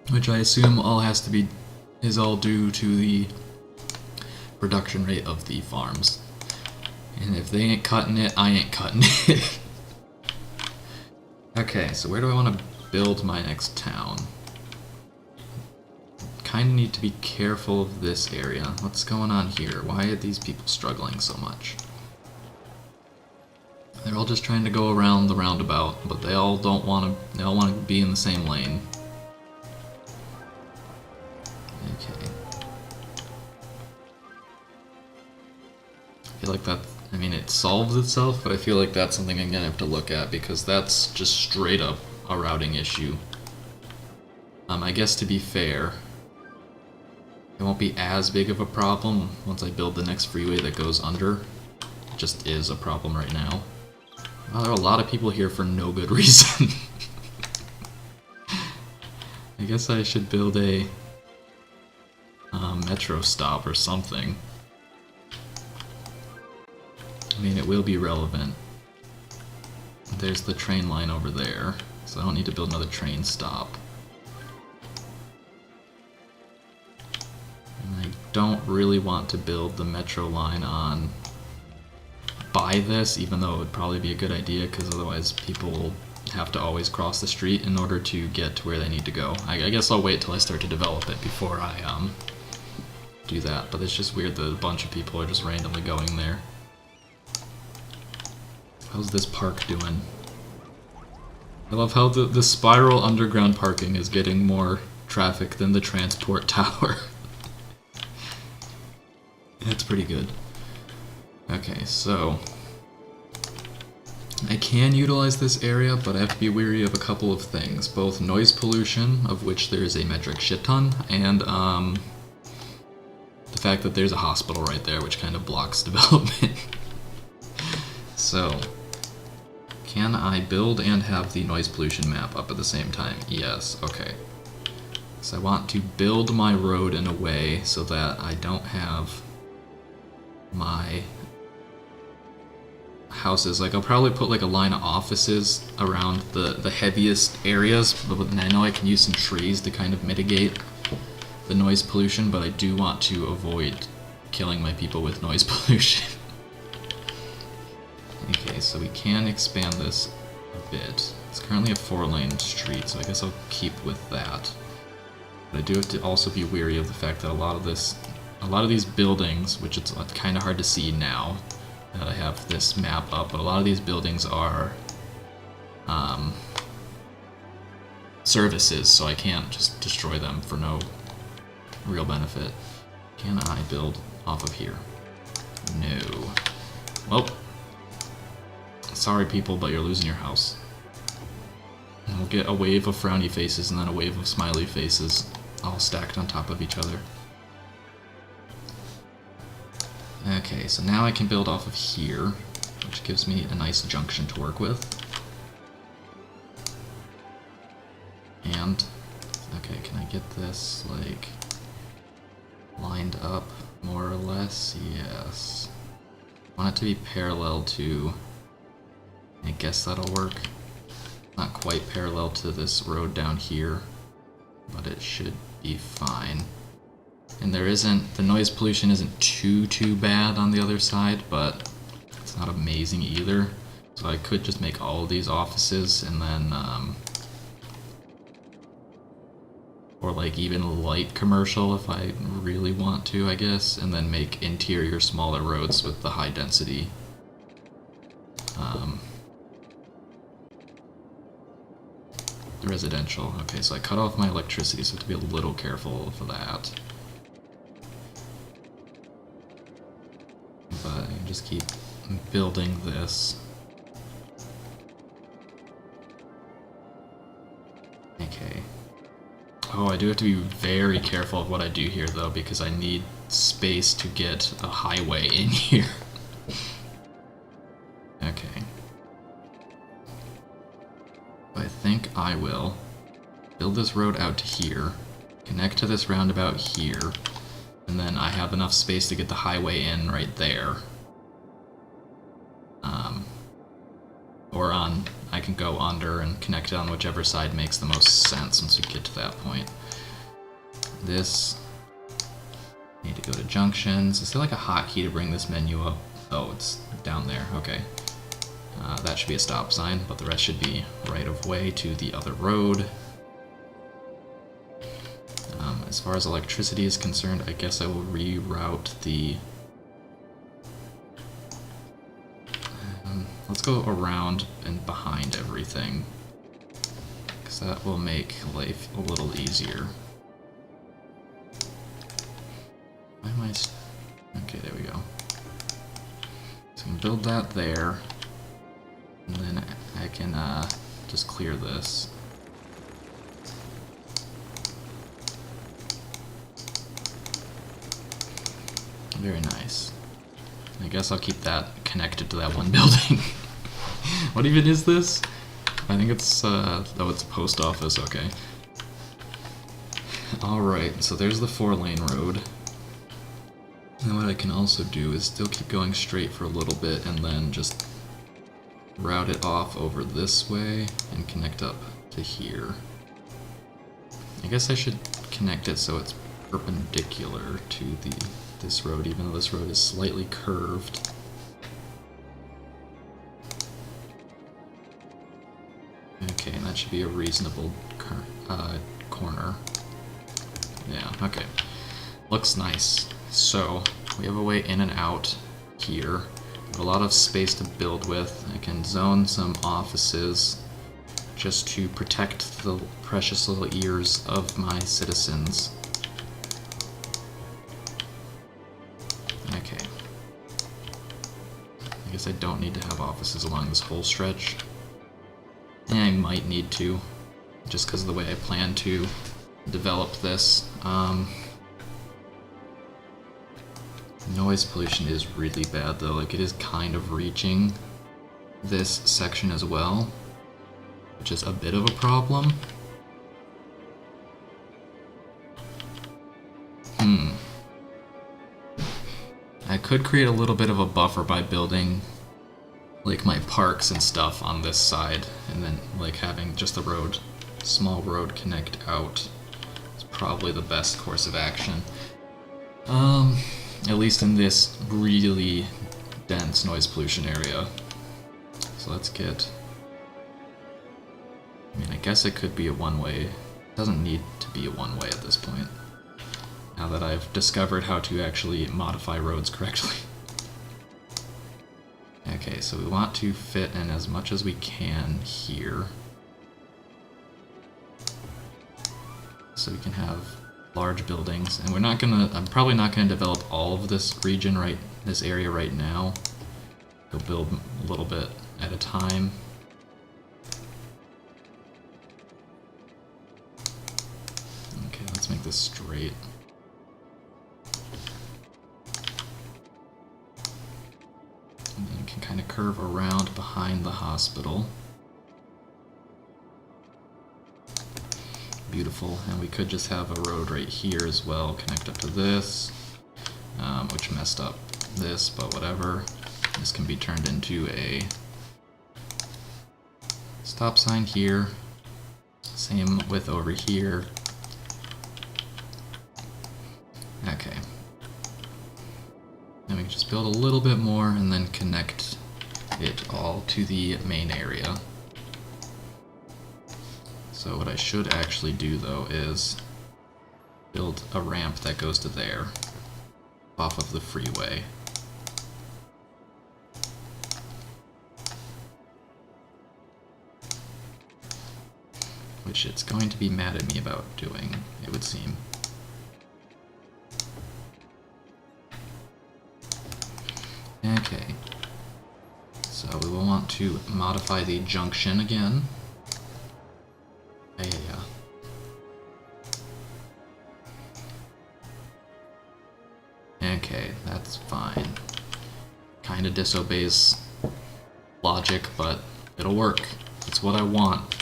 Which I assume is all due to the production rate of the farms. And if they ain't cutting it, I ain't cutting it. Okay, so where do I want to build my next town? Kind of need to be careful of this area. What's going on here? Why are these people struggling so much? They're all just trying to go around the roundabout, but they all want to be in the same lane. Okay. I feel like that, I mean, it solves itself, but I feel like that's something I'm gonna have to look at, because that's just straight up a routing issue. I guess to be fair, it won't be as big of a problem once I build the next freeway that goes under. It just is a problem right now. Well, there are a lot of people here for no good reason. I guess I should build a metro stop or something. I mean, it will be relevant. There's the train line over there, so I don't need to build another train stop. And I don't really want to build the metro line by this, even though it would probably be a good idea, because otherwise people will have to always cross the street in order to get to where they need to go. I guess I'll wait till I start to develop it before I do that, but it's just weird that a bunch of people are just randomly going there. How's this park doing? I love how the spiral underground parking is getting more traffic than the transport tower. That's pretty good. Okay, so I can utilize this area, but I have to be wary of a couple of things. Both noise pollution, of which there is a metric shit ton, and the fact that there's a hospital right there, which kind of blocks development. So, can I build and have the noise pollution map up at the same time? Yes, okay. So I want to build my road in a way so that I don't have my houses. Like, I'll probably put like a line of offices around the heaviest areas, but I know I can use some trees to kind of mitigate the noise pollution, but I do want to avoid killing my people with noise pollution. Okay, so we can expand this a bit. It's currently a 4-lane street, so I guess I'll keep with that. But I do have to also be wary of the fact that a lot of these buildings, which it's kind of hard to see now that I have this map up, but a lot of these buildings are services, so I can't just destroy them for no real benefit. Can I build off of here? No. Well, sorry people, but you're losing your house. And we'll get a wave of frowny faces and then a wave of smiley faces, all stacked on top of each other. Okay, so now I can build off of here, which gives me a nice junction to work with. And, okay, can I get this, like, lined up more or less? Yes. I want it to be parallel to, I guess that'll work. Not quite parallel to this road down here, but it should be fine. And the noise pollution isn't too bad on the other side, but it's not amazing either. So I could just make all of these offices and then, or like even light commercial if I really want to, I guess, and then make interior smaller roads with the high density. Residential. Okay, so I cut off my electricity, so I have to be a little careful for that. But I can just keep building this. Okay. Oh, I do have to be very careful of what I do here, though, because I need space to get a highway in here. Okay. I think I will build this road out to here, connect to this roundabout here, and then I have enough space to get the highway in right there. Or I can go under and connect it on whichever side makes the most sense once we get to that point. This, need to go to junctions. Is there like a hotkey to bring this menu up? Oh, it's down there, okay. That should be a stop sign, but the rest should be right of way to the other road. As far as electricity is concerned, I guess I will reroute the... let's go around and behind everything, because that will make life a little easier. Why am I... okay, there we go. So I can build that there. And then I can just clear this. Very nice. I guess I'll keep that connected to that one building. What even is this? I think it's, oh, it's a post office, okay. Alright, so there's the 4-lane road. And what I can also do is still keep going straight for a little bit and then just route it off over this way and connect up to here. I guess I should connect it so it's perpendicular to this road, even though this road is slightly curved. Okay, and that should be a reasonable corner. Yeah, okay. Looks nice. So, we have a way in and out here. A lot of space to build with. I can zone some offices just to protect the precious little ears of my citizens. Okay. I guess I don't need to have offices along this whole stretch. And I might need to, just because of the way I plan to develop this. Noise pollution is really bad though, like it is kind of reaching this section as well, which is a bit of a problem. I could create a little bit of a buffer by building like my parks and stuff on this side, and then like having just the road, small road connect out. It's probably the best course of action. At least in this really dense noise pollution area. So let's get... I mean, I guess it could be a one-way. It doesn't need to be a one-way at this point, now that I've discovered how to actually modify roads correctly. Okay, so we want to fit in as much as we can here. So we can have large buildings, and I'm probably not gonna develop all of this region this area right now. Go build a little bit at a time. Okay, let's make this straight. And then you can kind of curve around behind the hospital. Beautiful, and we could just have a road right here as well, connect up to this, which messed up this, but whatever. This can be turned into a stop sign here, same with over here. Okay. Then we can just build a little bit more and then connect it all to the main area. So what I should actually do though is build a ramp that goes to there, off of the freeway. Which it's going to be mad at me about doing, it would seem. Okay. So we will want to modify the junction again. Yeah. Okay, that's fine. Kinda disobeys logic, but it'll work. It's what I want.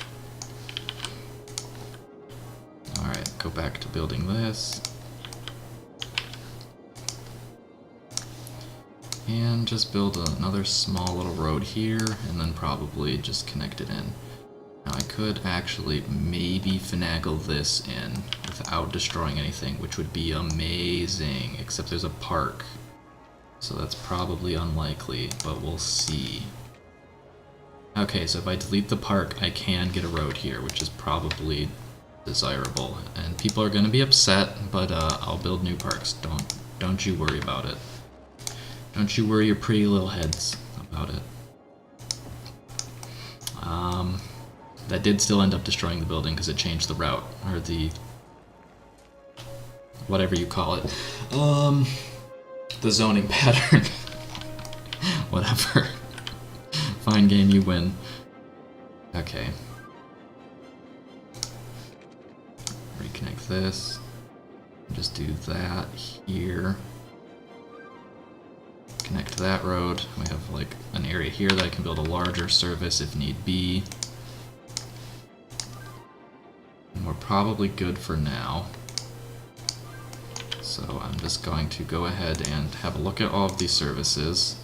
Alright, go back to building this. And just build another small little road here, and then probably just connect it in. Now I could actually maybe finagle this in without destroying anything, which would be amazing, except there's a park. So that's probably unlikely, but we'll see. Okay, so if I delete the park, I can get a road here, which is probably desirable. And people are going to be upset, but I'll build new parks. Don't you worry about it. Don't you worry your pretty little heads about it. That did still end up destroying the building because it changed the route, or the... whatever you call it. The zoning pattern. Whatever. Fine game, you win. Okay. Reconnect this. Just do that here. Connect that road. We have like an area here that I can build a larger service if need be. And we're probably good for now. So I'm just going to go ahead and have a look at all of these services.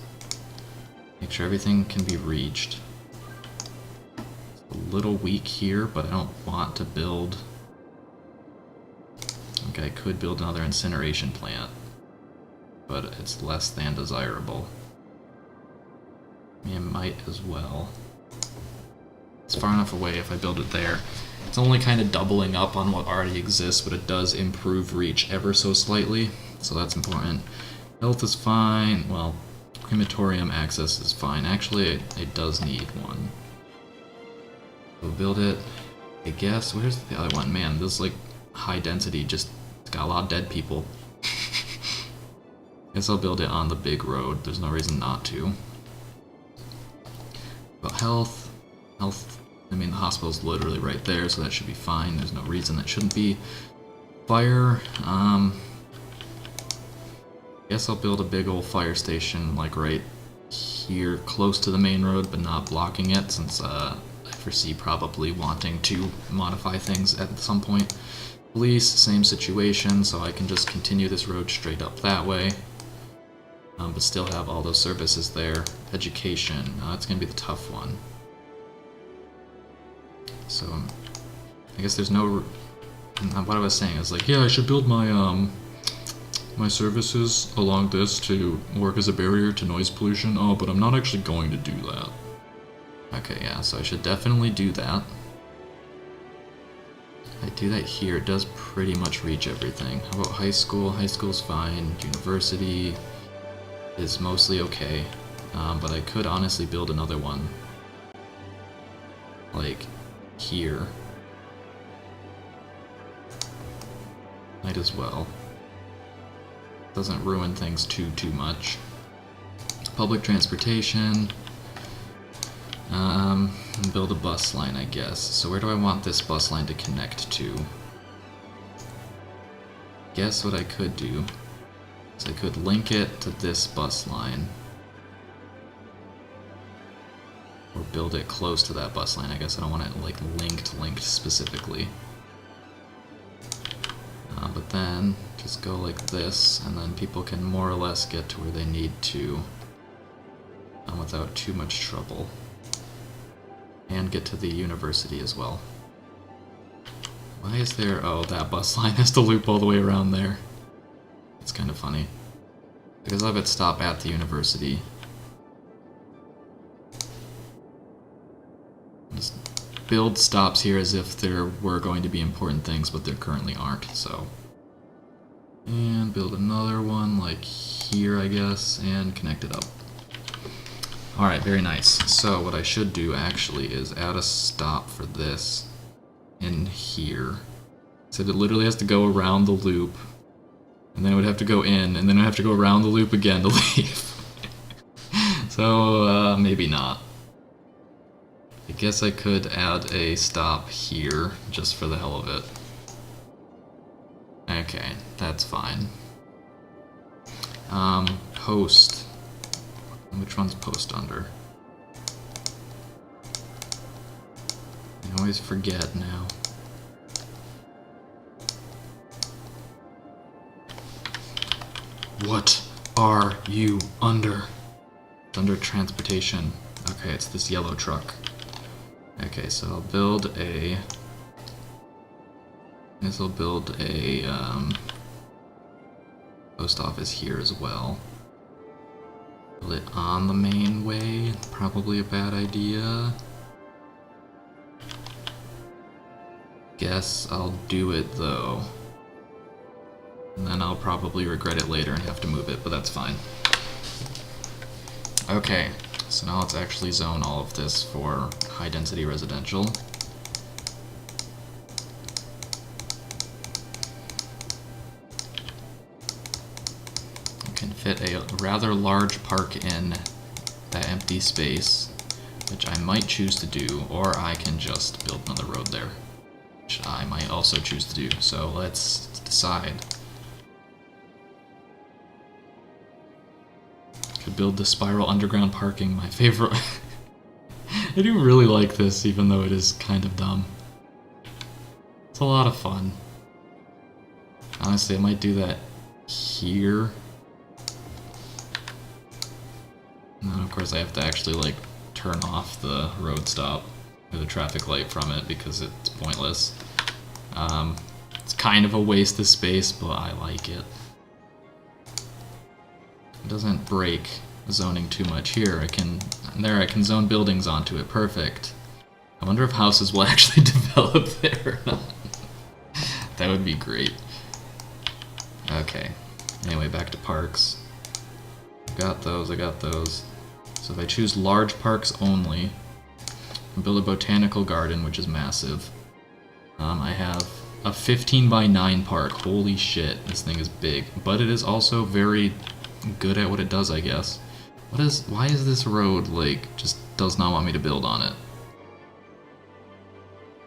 Make sure everything can be reached. It's a little weak here, but I don't want to build... Okay, I could build another incineration plant, but it's less than desirable. I might as well. It's far enough away if I build it there. It's only kind of doubling up on what already exists, but it does improve reach ever so slightly, so that's important. Health is fine. Well, crematorium access is fine. Actually, it does need one. We'll build it. I guess, where's the other one? Man, this like high density just got a lot of dead people. Guess I'll build it on the big road. There's no reason not to. But health, I mean the hospital's literally right there, so that should be fine. There's no reason that shouldn't be. Fire, guess I'll build a big old fire station like right here, close to the main road, but not blocking it, since I foresee probably wanting to modify things at some point. Police, same situation, so I can just continue this road straight up that way. But still have all those services there. Education, that's going to be the tough one. So, I guess there's no... What I was saying is like, yeah, I should build my, my services along this to work as a barrier to noise pollution. Oh, but I'm not actually going to do that. Okay, yeah, so I should definitely do that. If I do that here, it does pretty much reach everything. How about high school? High school's fine. University is mostly okay. But I could honestly build another one. Like, here. Might as well. Doesn't ruin things too much. Public transportation. Build a bus line, I guess. So where do I want this bus line to connect to? Guess what I could do is I could link it to this bus line. Or build it close to that bus line. I guess I don't want it like linked specifically. But then just go like this, and then people can more or less get to where they need to without too much trouble. And get to the university as well. Why is there... Oh, that bus line has to loop all the way around there. It's kind of funny. Because I'll have it stop at the university. Just build stops here as if there were going to be important things, but there currently aren't, so And build another one like here, I guess, and connect it up. Alright, very nice. So what I should do actually is add a stop for this in here. So it literally has to go around the loop, and then it would have to go in, and then it would have to go around the loop again to leave. So, maybe not. I guess I could add a stop here, just for the hell of it. Okay, that's fine. Post. Which one's post under? I always forget now. What are you under? It's under transportation. Okay, it's this yellow truck. Okay, so I'll build a... I guess I'll build a post office here as well. Build it on the main way, probably a bad idea. Guess I'll do it though. And then I'll probably regret it later and have to move it, but that's fine. Okay, so now let's actually zone all of this for high density residential. Can fit a rather large park in that empty space, which I might choose to do, or I can just build another road there, which I might also choose to do. So let's decide. Could build the spiral underground parking, my favorite. I do really like this, even though it is kind of dumb. It's a lot of fun. Honestly, I might do that here. And then of course I have to actually like turn off the road stop or the traffic light from it because it's pointless. It's kind of a waste of space, but I like it. It doesn't break zoning too much here. I can zone buildings onto it. Perfect. I wonder if houses will actually develop there or not. That would be great. Okay. Anyway, back to parks. I got those. So if I choose large parks only, and build a botanical garden, which is massive, I have a 15 by 9 park. Holy shit, this thing is big. But it is also very good at what it does, I guess. Why is this road, like, just does not want me to build on it?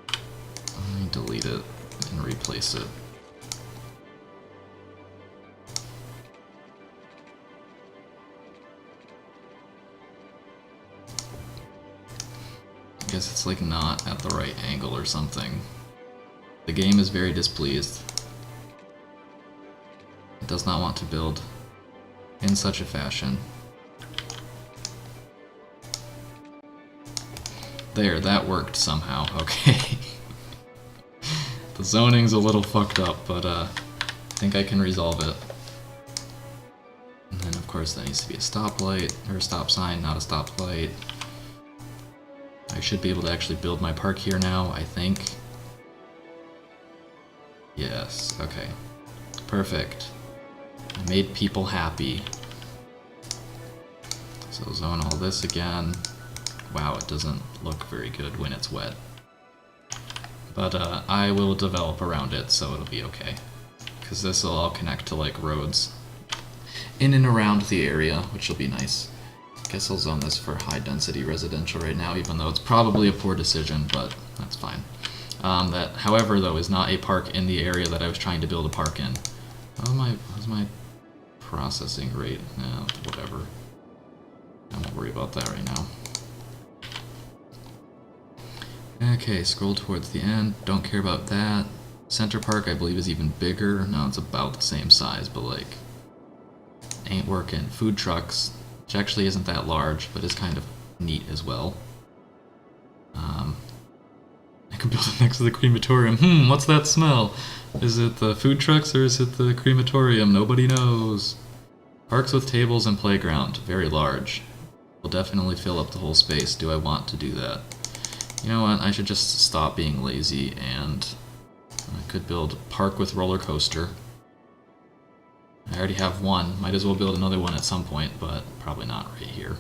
Let me delete it and replace it. I guess it's like not at the right angle or something. The game is very displeased. It does not want to build in such a fashion. There, that worked somehow. Okay. The zoning's a little fucked up, but I think I can resolve it. And then of course there needs to be a stoplight, or a stop sign, not a stoplight. I should be able to actually build my park here now, I think. Yes, okay. Perfect. I made people happy. So zone all this again. Wow, it doesn't look very good when it's wet. But I will develop around it, so it'll be okay. Because this will all connect to like roads in and around the area, which will be nice. Guess I'll zone this for high density residential right now, even though it's probably a poor decision, but that's fine. That, however, though, is not a park in the area that I was trying to build a park in. How's my processing rate? No, whatever. I won't worry about that right now. Okay, scroll towards the end. Don't care about that. Center Park, I believe, is even bigger. No, it's about the same size, but like, ain't working. Food trucks, which actually isn't that large, but is kind of neat as well. I can build it next to the crematorium. What's that smell? Is it the food trucks or is it the crematorium? Nobody knows. Parks with tables and playground, very large. Will definitely fill up the whole space. Do I want to do that? You know what, I should just stop being lazy and I could build a park with roller coaster. I already have one. Might as well build another one at some point, but probably not right here.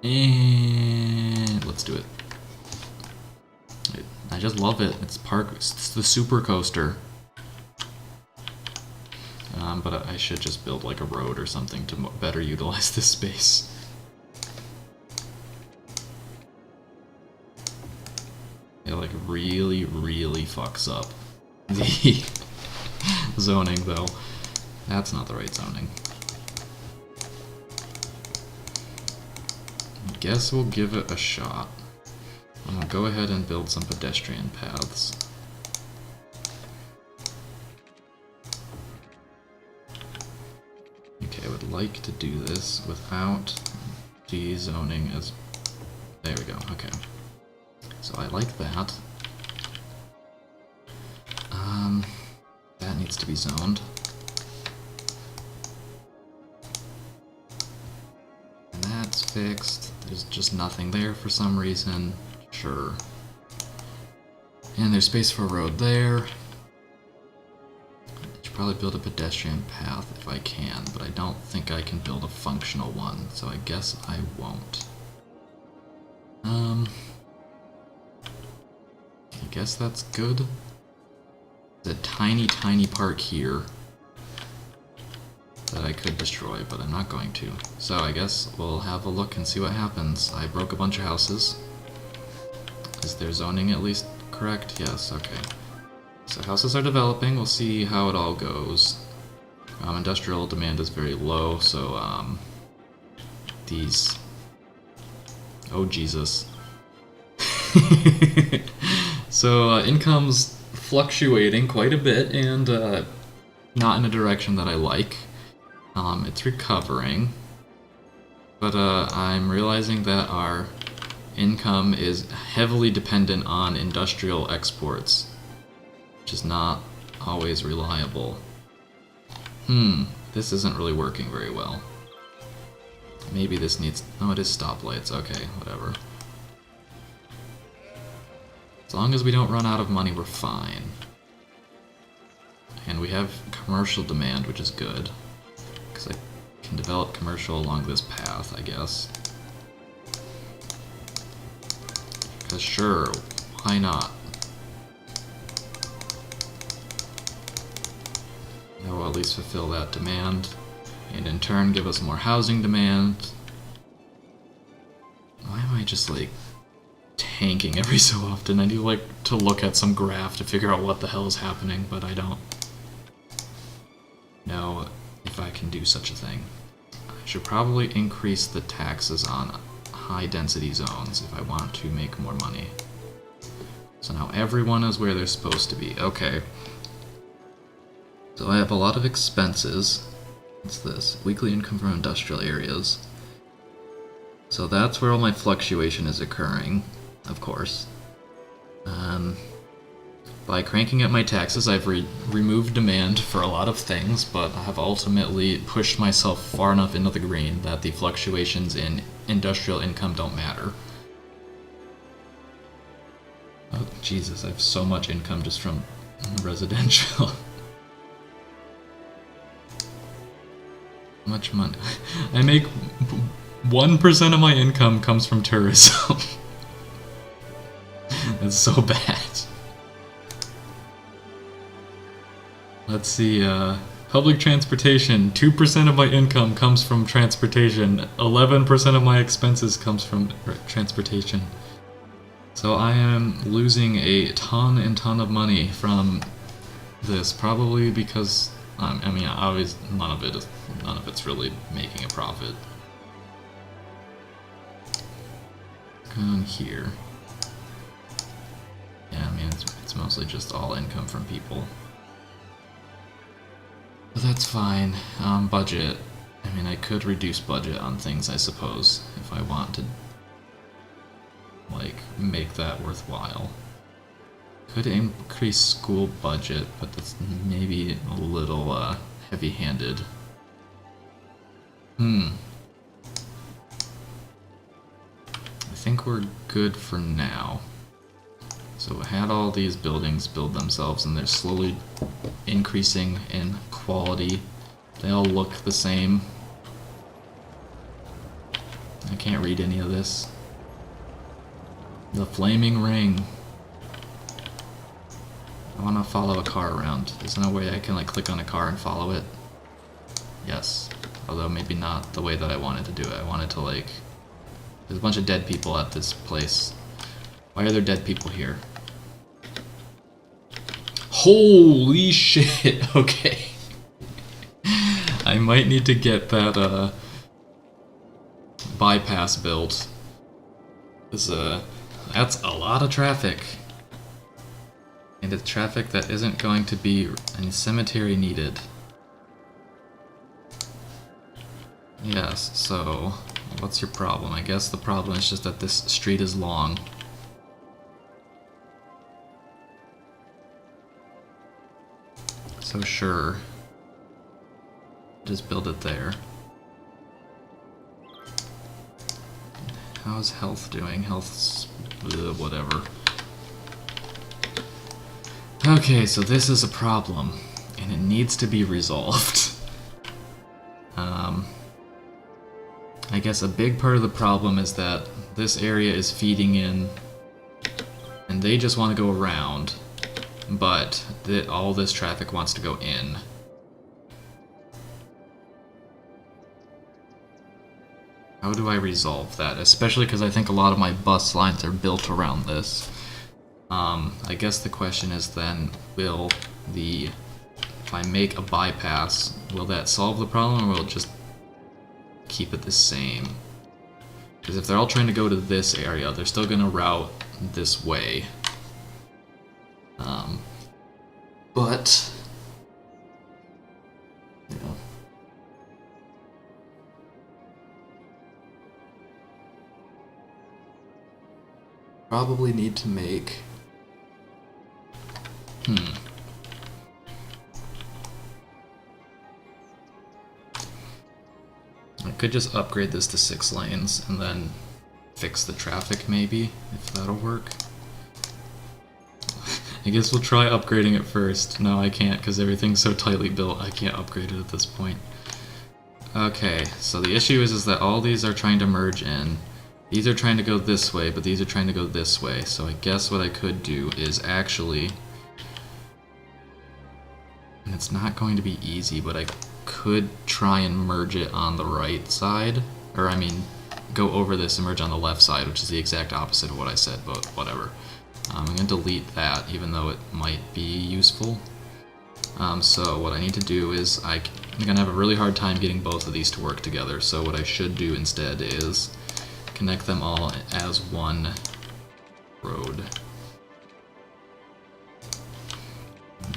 And let's do it. I just love it. It's the super coaster. But I should just build like a road or something to better utilize this space. It like really, really fucks up the zoning though. That's not the right zoning. I guess we'll give it a shot. I'm gonna go ahead and build some pedestrian paths. Okay, I would like to do this without de-zoning as... There we go, okay. So I like that. That needs to be zoned. And that's fixed. There's just nothing there for some reason. Sure. And there's space for a road there. I should probably build a pedestrian path if I can, but I don't think I can build a functional one, so I guess I won't. I guess that's good. There's a tiny, tiny park here that I could destroy, but I'm not going to. So I guess we'll have a look and see what happens. I broke a bunch of houses. Is their zoning at least correct? Yes, okay. So houses are developing, we'll see how it all goes. Industrial demand is very low, so these... Oh Jesus. So income's fluctuating quite a bit and not in a direction that I like. It's recovering, but I'm realizing that our income is heavily dependent on industrial exports, which is not always reliable. This isn't really working very well. Maybe this needs... No, it is stoplights. Okay, whatever. As long as we don't run out of money, we're fine. And we have commercial demand, which is good. Because I can develop commercial along this path, I guess. Because sure, why not? That will at least fulfill that demand. And in turn give us more housing demand. Why am I just like tanking every so often? I do like to look at some graph to figure out what the hell is happening, but I don't know if I can do such a thing. I should probably increase the taxes on high density zones if I want to make more money. So now everyone is where they're supposed to be. Okay. So I have a lot of expenses. What's this? Weekly income from industrial areas. So that's where all my fluctuation is occurring, of course. By cranking up my taxes, I've removed demand for a lot of things, but I have ultimately pushed myself far enough into the green that the fluctuations in industrial income don't matter. Oh, Jesus, I have so much income just from residential. Much money. I make 1% of my income comes from tourism. That's so bad. Let's see, public transportation. 2% of my income comes from transportation. 11% of my expenses comes from transportation. So I am losing a ton and ton of money from this, probably because I mean, obviously none of it's really making a profit. Go on here. Yeah, I mean it's mostly just all income from people. But that's fine. Budget. I mean, I could reduce budget on things, I suppose, if I want to, like, make that worthwhile. Could increase school budget, but that's maybe a little heavy-handed. I think we're good for now. So it had all these buildings build themselves, and they're slowly increasing in quality. They all look the same. I can't read any of this. The flaming ring. I want to follow a car around. There's no way I can like click on a car and follow it. Yes. Although maybe not the way that I wanted to do it. I wanted to like... There's a bunch of dead people at this place. Why are there dead people here? Holy shit! Okay. I might need to get that bypass built. That's a lot of traffic. And it's traffic that isn't going to be any cemetery needed. Yes, so what's your problem? I guess the problem is just that this street is long. So sure. Just build it there. How's health doing? Health's... whatever. Okay, so this is a problem, and it needs to be resolved. I guess a big part of the problem is that this area is feeding in, and they just want to go around, but all this traffic wants to go in. How do I resolve that? Especially because I think a lot of my bus lines are built around this. I guess the question is then, if I make a bypass, will that solve the problem, or will it just keep it the same? Because if they're all trying to go to this area, they're still going to route this way. But... you know. Probably need to make... I could just upgrade this to 6 lanes and then fix the traffic maybe, if that'll work. I guess we'll try upgrading it first. No, I can't because everything's so tightly built, I can't upgrade it at this point. Okay, so the issue is that all these are trying to merge in. These are trying to go this way, but these are trying to go this way. So I guess what I could do is actually... and it's not going to be easy, but I could try and merge it on the right side. Or, I mean, go over this and merge on the left side, which is the exact opposite of what I said, but whatever. I'm going to delete that, even though it might be useful. So what I need to do is, I'm going to have a really hard time getting both of these to work together, so what I should do instead is connect them all as one road.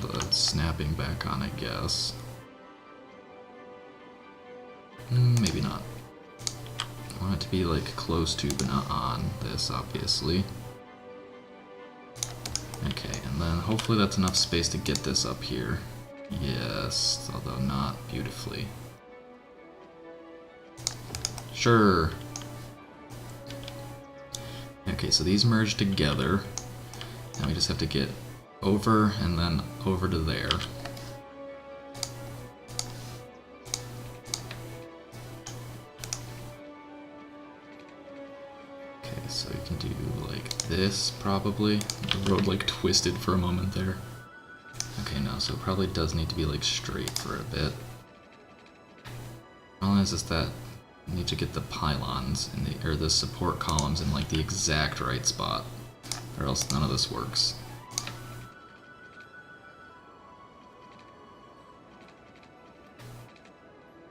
The snapping back on, I guess. Maybe not. I want it to be like close to, but not on this, obviously. Okay, and then hopefully that's enough space to get this up here. Yes, although not beautifully. Sure. Okay, so these merge together. Now we just have to get over and then over to there. Okay, so you can do like this probably. The road like twisted for a moment there. Okay, no, so it probably does need to be like straight for a bit. Problem is that you need to get the pylons in or the support columns in like the exact right spot, or else none of this works.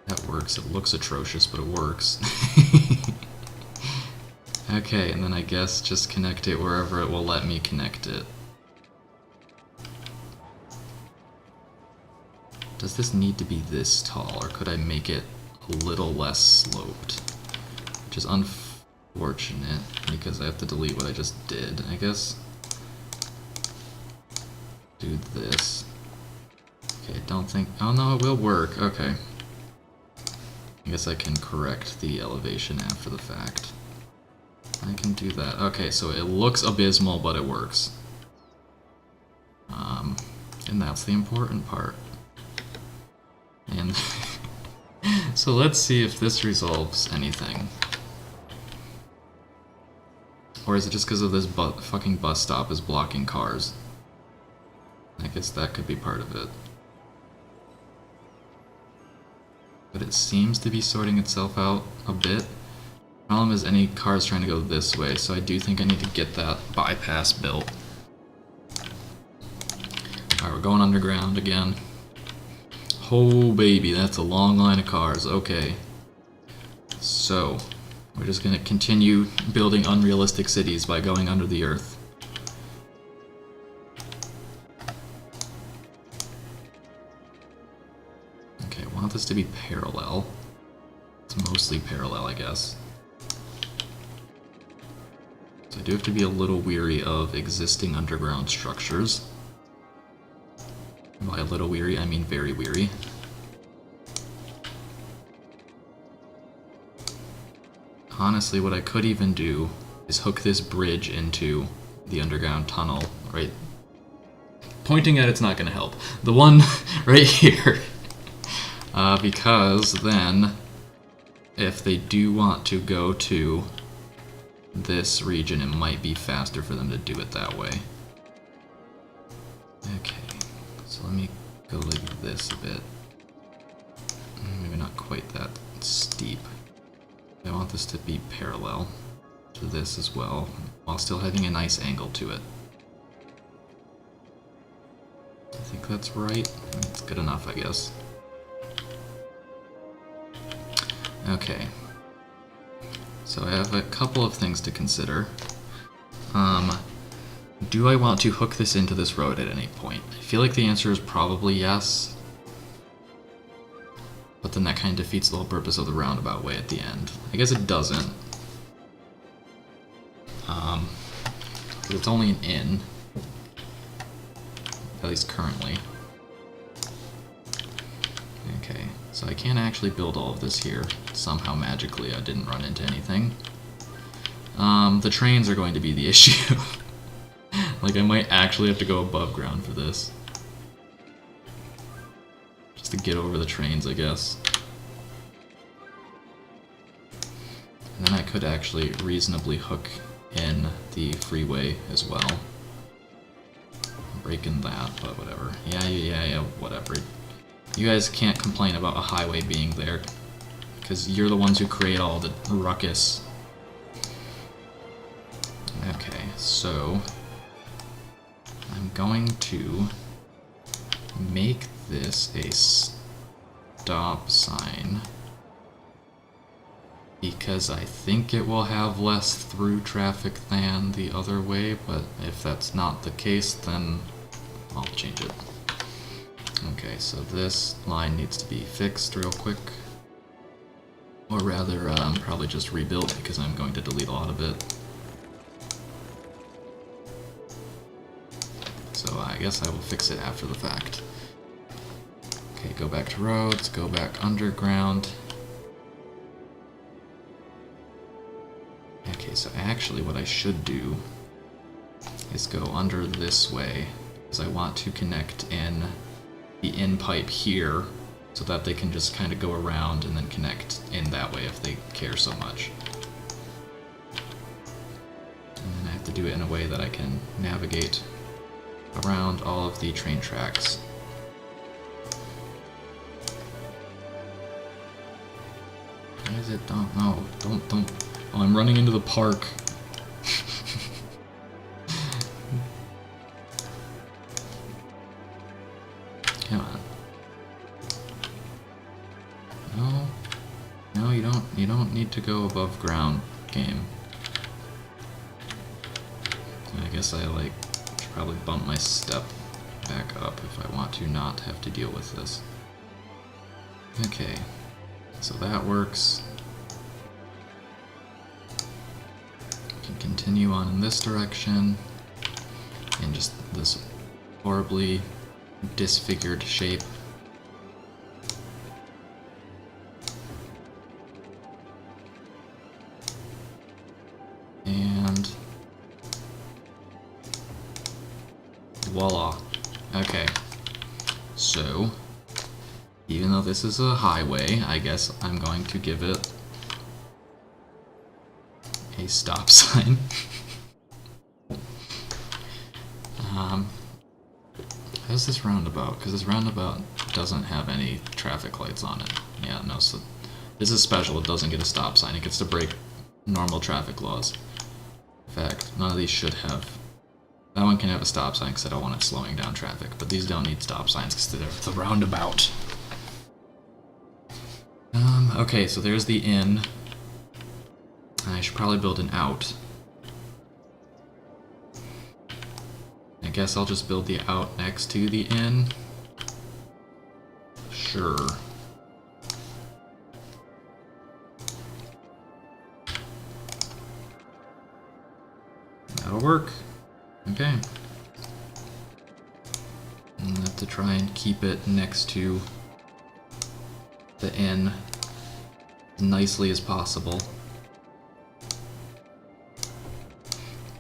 That works. It looks atrocious, but it works. Okay, and then I guess just connect it wherever it will let me connect it. Does this need to be this tall, or could I make it a little less sloped? Which is unfortunate, because I have to delete what I just did, I guess. Do this. Okay, don't think... oh no, it will work. Okay. I guess I can correct the elevation after the fact. I can do that. Okay, so it looks abysmal, but it works. And that's the important part. And so let's see if this resolves anything. Or is it just because of this fucking bus stop is blocking cars? I guess that could be part of it. But it seems to be sorting itself out a bit. Problem is any cars trying to go this way, so I do think I need to get that bypass built. Alright, we're going underground again. Oh baby, that's a long line of cars. Okay. So, we're just gonna continue building unrealistic cities by going under the earth. Okay, I want this to be parallel. It's mostly parallel, I guess. So I do have to be a little weary of existing underground structures. By a little weary, I mean very weary. Honestly, what I could even do is hook this bridge into the underground tunnel, right? Pointing at it's not going to help. The one right here. Because then, if they do want to go to this region, it might be faster for them to do it that way. Okay. So let me go like this a bit. Maybe not quite that steep. I want this to be parallel to this as well, while still having a nice angle to it. I think that's right. It's good enough, I guess. Okay. So I have a couple of things to consider. Do I want to hook this into this road at any point? I feel like the answer is probably yes. But then that kind of defeats the whole purpose of the roundabout way at the end. I guess it doesn't. But it's only an inn. At least currently. Okay, so I can't actually build all of this here. Somehow magically I didn't run into anything. The trains are going to be the issue. Like, I might actually have to go above ground for this. Just to get over the trains, I guess. And then I could actually reasonably hook in the freeway as well. I'm breaking that, but whatever. Yeah, whatever. You guys can't complain about a highway being there, because you're the ones who create all the ruckus. Okay, so I'm going to make this a stop sign because I think it will have less through traffic than the other way, but if that's not the case, then I'll change it. Okay, so this line needs to be fixed real quick. Or rather, probably just rebuilt because I'm going to delete a lot of it. So I guess I will fix it after the fact. Okay, go back to roads, go back underground. Okay, so actually what I should do is go under this way, because I want to connect in the in pipe here, so that they can just kind of go around and then connect in that way if they care so much. And then I have to do it in a way that I can navigate around all of the train tracks. Why is it? Don't. Oh, I'm running into the park. Come on. No, you don't need to go above ground, game. I guess I should probably bump my step back up if I want to not have to deal with this. Okay, so that works. I can continue on in this direction, in just this horribly disfigured shape. And voila. Okay, So, even though this is a highway, I guess I'm going to give it a stop sign. How's this roundabout? Because this roundabout doesn't have any traffic lights on it. Yeah, no, so this is special. It doesn't get a stop sign. It gets to break normal traffic laws. In fact, none of these should have. That one can have a stop sign because I don't want it slowing down traffic, but these don't need stop signs because they're the roundabout. Okay, so there's the inn. I should probably build an out. I guess I'll just build the out next to the inn. Sure. That'll work. Okay. I'm gonna have to try and keep it next to the inn as nicely as possible.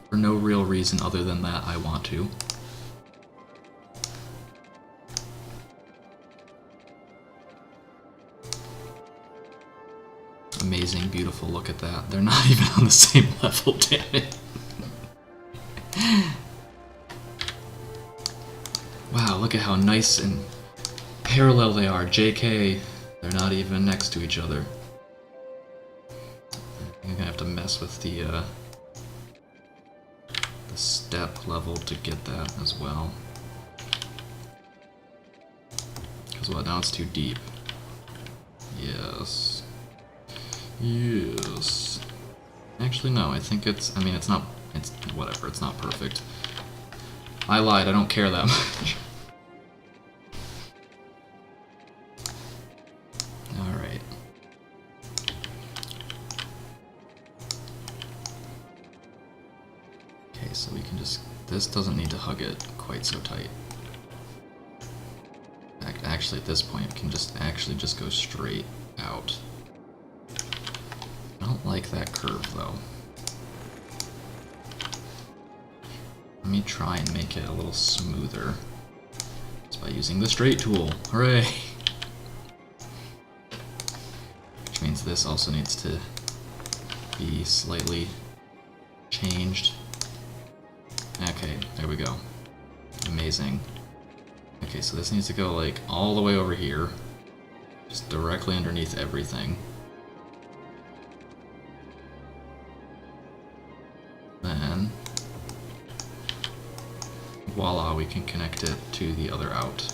For no real reason other than that I want to. Amazing, beautiful, look at that. They're not even on the same level, damn it. Wow, look at how nice and parallel they are. JK, they're not even next to each other. I'm gonna have to mess with the step level to get that as well. Because what, now it's too deep. Yes. Yes. Actually, no, I think it's, I mean, it's not, it's whatever, it's not perfect. I lied, I don't care that much. Alright. Okay, so we can just, this doesn't need to hug it quite so tight. Actually, at this point, it can just actually just go straight out. I don't like that curve, though. Let me try and make it a little smoother. Just by using the straight tool. Hooray! Which means this also needs to be slightly changed. Okay, there we go. Amazing. Okay, so this needs to go like all the way over here. Just directly underneath everything. Then, voila, we can connect it to the other out.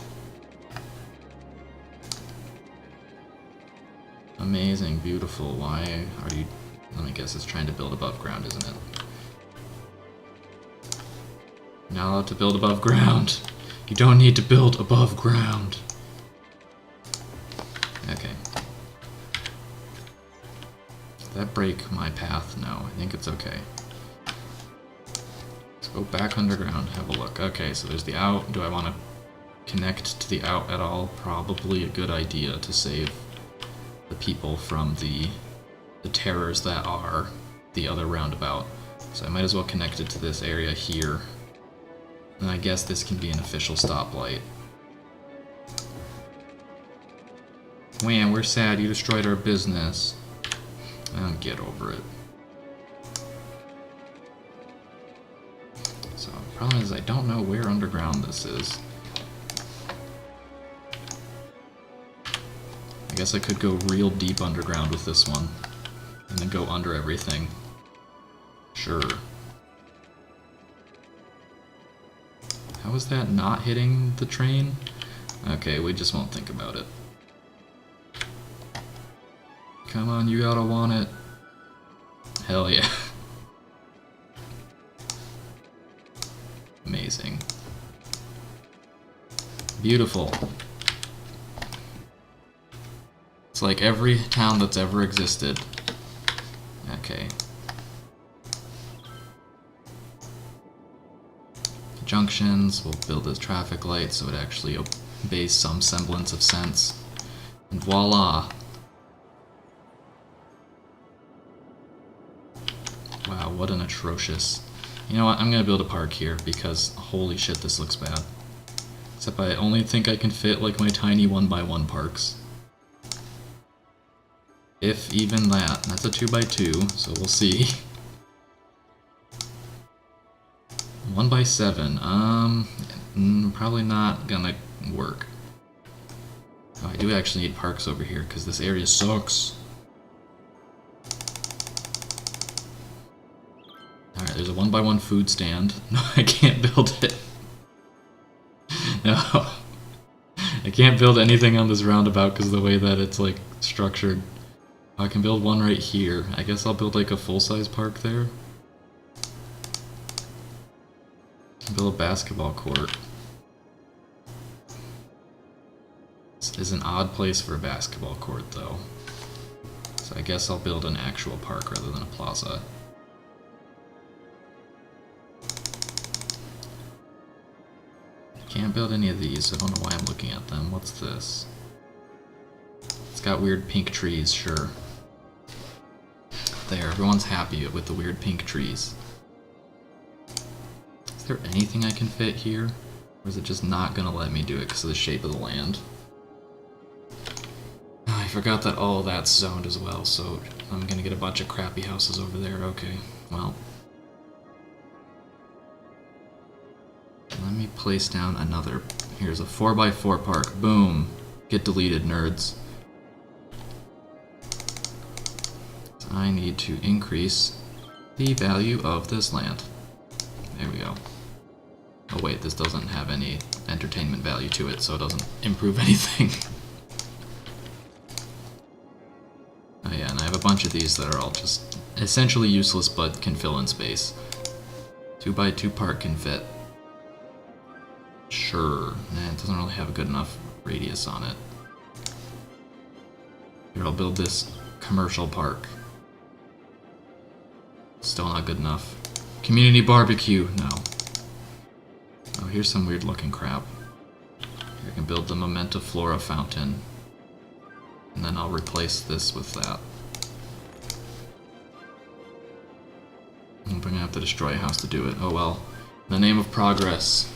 Amazing, beautiful. Why are you... Let me guess, it's trying to build above ground, isn't it? Not allowed to build above ground. You don't need to build above ground. Okay. Does that break my path? No, I think it's okay. Let's go back underground, have a look. Okay, so there's the out. Do I want to connect to the out at all? Probably a good idea to save the people from the terrors that are the other roundabout. So I might as well connect it to this area here. And I guess this can be an official stoplight. Wham, we're sad, you destroyed our business. I'll get over it. So, the problem is I don't know where underground this is. I guess I could go real deep underground with this one. And then go under everything. Sure. How is that not hitting the train? Okay, we just won't think about it. Come on, you gotta want it. Hell yeah. Amazing. Beautiful. It's like every town that's ever existed. Okay. Junctions, we'll build a traffic light so it actually obeys some semblance of sense. And voila! Wow, what an atrocious... You know what, I'm gonna build a park here because holy shit, this looks bad. Except I only think I can fit like my tiny 1x1 parks. If even that. That's a 2x2, so we'll see. 1x7, probably not gonna work. Oh, I do actually need parks over here, because this area sucks. Alright, there's a 1x1 food stand. No, I can't build it. No. I can't build anything on this roundabout because of the way that it's, like, structured. I can build one right here. I guess I'll build, like, a full-size park there. Build a basketball court. This is an odd place for a basketball court, though. So I guess I'll build an actual park rather than a plaza. Can't build any of these, so I don't know why I'm looking at them. What's this? It's got weird pink trees, sure. There, everyone's happy with the weird pink trees. Is there anything I can fit here? Or is it just not gonna let me do it because of the shape of the land? Oh, I forgot that all of that's zoned as well, so I'm gonna get a bunch of crappy houses over there. Okay, well. Let me place down another. Here's a 4x4 park. Boom. Get deleted, nerds. So I need to increase the value of this land. There we go. Oh wait, this doesn't have any entertainment value to it, so it doesn't improve anything. Oh yeah, and I have a bunch of these that are all just essentially useless but can fill in space. 2x2 park can fit. Sure. Nah, it doesn't really have a good enough radius on it. Here, I'll build this commercial park. Still not good enough. Community barbecue. No. Oh, here's some weird looking crap. Here, I can build the Memento Flora fountain. And then I'll replace this with that. I'm gonna have to destroy a house to do it. Oh well. In the name of progress.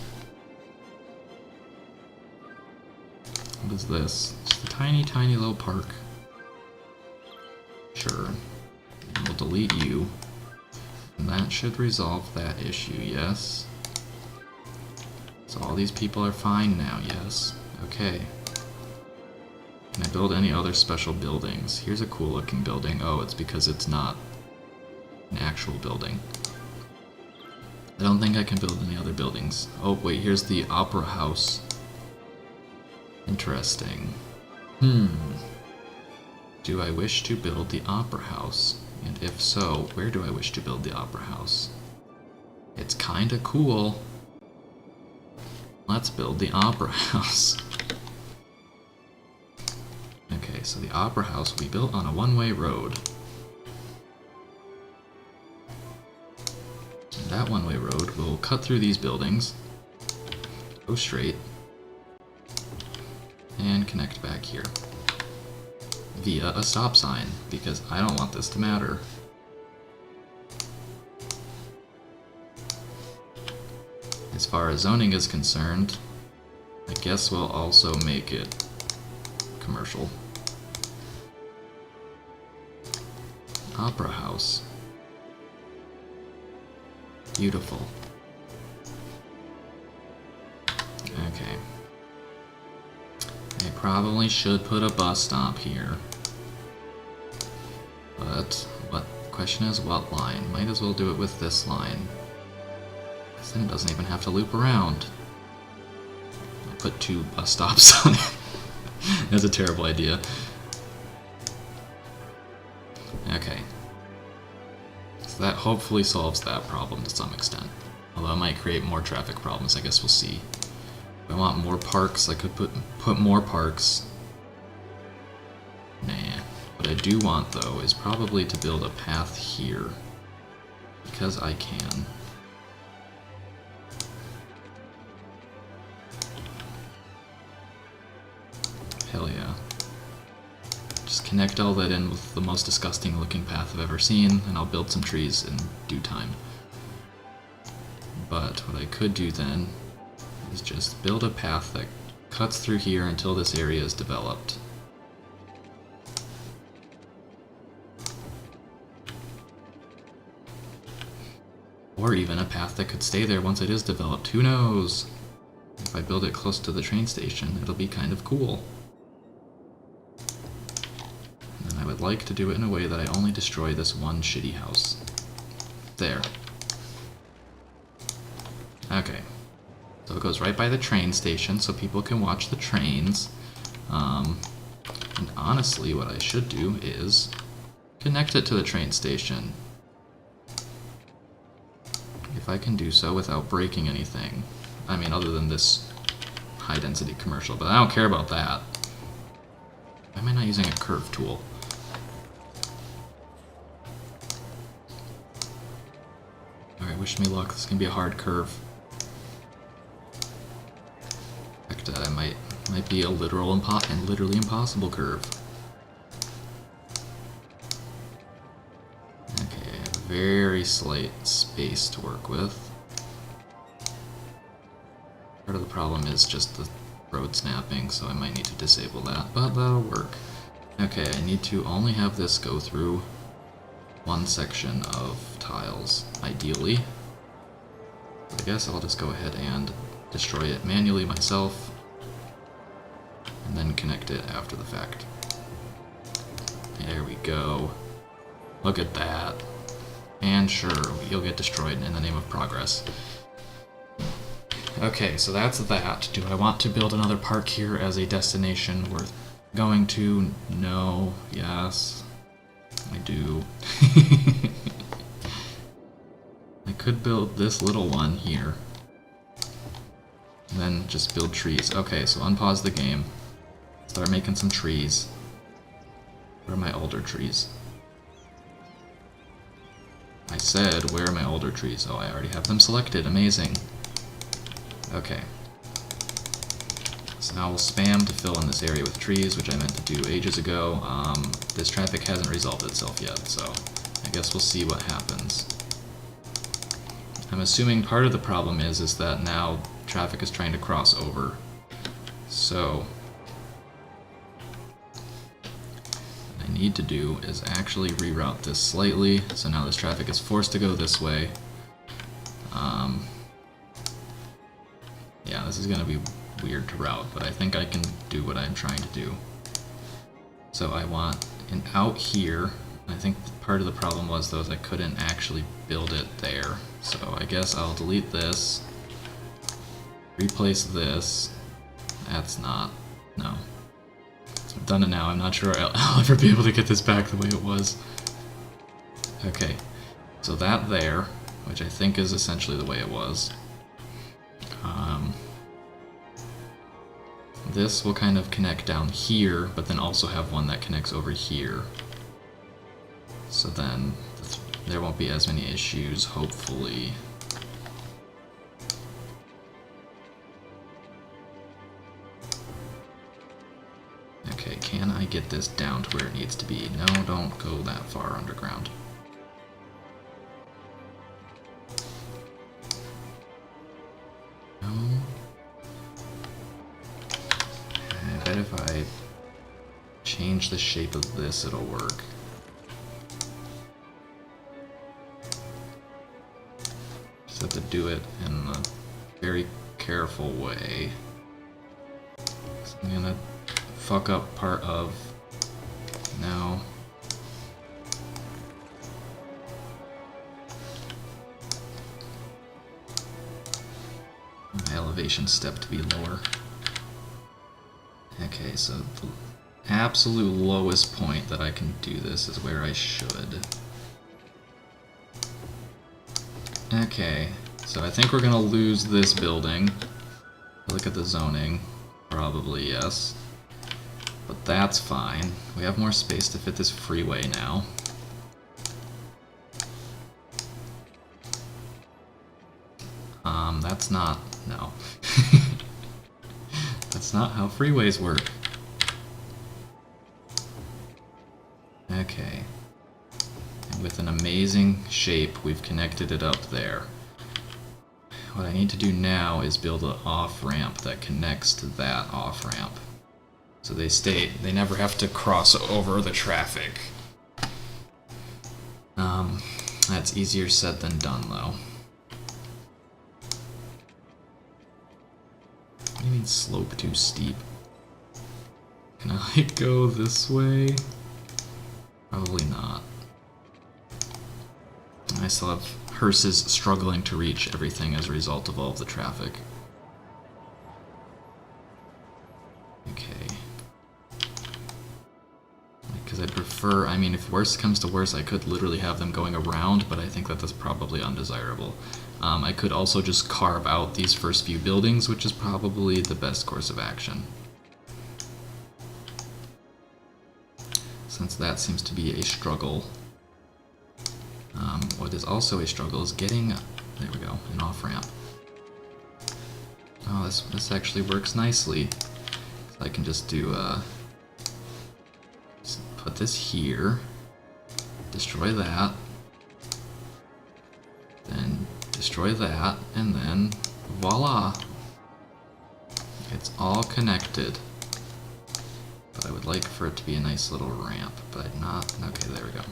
What is this? Just a tiny, tiny little park. Sure. We'll delete you. And that should resolve that issue, yes? So all these people are fine now, yes? Okay. Can I build any other special buildings? Here's a cool looking building. Oh, it's because it's not an actual building. I don't think I can build any other buildings. Oh, wait, here's the Opera House. Interesting. Do I wish to build the Opera House? And if so, where do I wish to build the Opera House? It's kinda cool. Let's build the Opera House. Okay, so the Opera House will be built on a one-way road. And that one-way road will cut through these buildings, go straight, and connect back here via a stop sign, because I don't want this to matter. As far as zoning is concerned, I guess we'll also make it commercial. Opera House. Beautiful. Okay. I probably should put a bus stop here. But what question is what line? Might as well do it with this line. Then it doesn't even have to loop around. I'll put 2 bus stops on it. That's a terrible idea. Okay. So that hopefully solves that problem to some extent. Although it might create more traffic problems, I guess we'll see. If I want more parks, I could put more parks. Nah. What I do want, though, is probably to build a path here. Because I can. Hell yeah. Just connect all that in with the most disgusting looking path I've ever seen, and I'll build some trees in due time. But what I could do then is just build a path that cuts through here until this area is developed. Or even a path that could stay there once it is developed. Who knows? If I build it close to the train station, it'll be kind of cool. And I would like to do it in a way that I only destroy this one shitty house. There. Okay. So it goes right by the train station so people can watch the trains. And honestly, what I should do is connect it to the train station. If I can do so without breaking anything. I mean, other than this high-density commercial, but I don't care about that. Why am I not using a curve tool? Alright, wish me luck. This is gonna be a hard curve. In fact, that might be a literally impossible curve. Okay, I have a very slight space to work with. Part of the problem is just the road snapping, so I might need to disable that, but that'll work. Okay, I need to only have this go through one section of tiles, ideally. I guess I'll just go ahead and destroy it manually myself, and then connect it after the fact. There we go. Look at that. And sure, you'll get destroyed in the name of progress. Okay, so that's that. Do I want to build another park here as a destination worth going to? No. Yes. I do. I could build this little one here. And then just build trees. Okay, so unpause the game. Start making some trees. Where are my older trees? I said, where are my older trees? Oh, I already have them selected. Amazing. Okay. So now we'll spam to fill in this area with trees, which I meant to do ages ago. This traffic hasn't resolved itself yet, so I guess we'll see what happens. I'm assuming part of the problem is that now traffic is trying to cross over. So what I need to do is actually reroute this slightly, so now this traffic is forced to go this way. Yeah, this is going to be weird to route, but I think I can do what I'm trying to do. So I want an out here. I think part of the problem was, though, is I couldn't actually build it there. So I guess I'll delete this, replace this. That's not, no. So I've done it now. I'm not sure I'll ever be able to get this back the way it was. Okay, so that there, which I think is essentially the way it was. This will kind of connect down here, but then also have one that connects over here. So then there won't be as many issues, hopefully. Okay, can I get this down to where it needs to be? No, don't go that far underground. No. I bet if I change the shape of this, it'll work. Just have to do it in a very careful way. So I'm gonna fuck up part of now. My elevation step to be lower. Okay, so the absolute lowest point that I can do this is where I should. Okay, so I think we're gonna lose this building. Look at the zoning. Probably yes. But that's fine. We have more space to fit this freeway now. That's not... no. That's not how freeways work. Okay. And with an amazing shape, we've connected it up there. what I need to do now is build an off-ramp that connects to that off-ramp. So they never have to cross over the traffic. That's easier said than done, though. What do you mean slope too steep? Can I go this way? Probably not. I still have hearses struggling to reach everything as a result of all of the traffic. Okay. Because I'd prefer, I mean, if worse comes to worse, I could literally have them going around, but I think that that's probably undesirable. I could also just carve out these first few buildings, which is probably the best course of action. Since that seems to be a struggle. What is also a struggle is getting, there we go, an off-ramp. Oh, this actually works nicely. So I can just do, just put this here, destroy that, then destroy that, and then voila! It's all connected. But I would like for it to be a nice little ramp, but not, okay, there we go.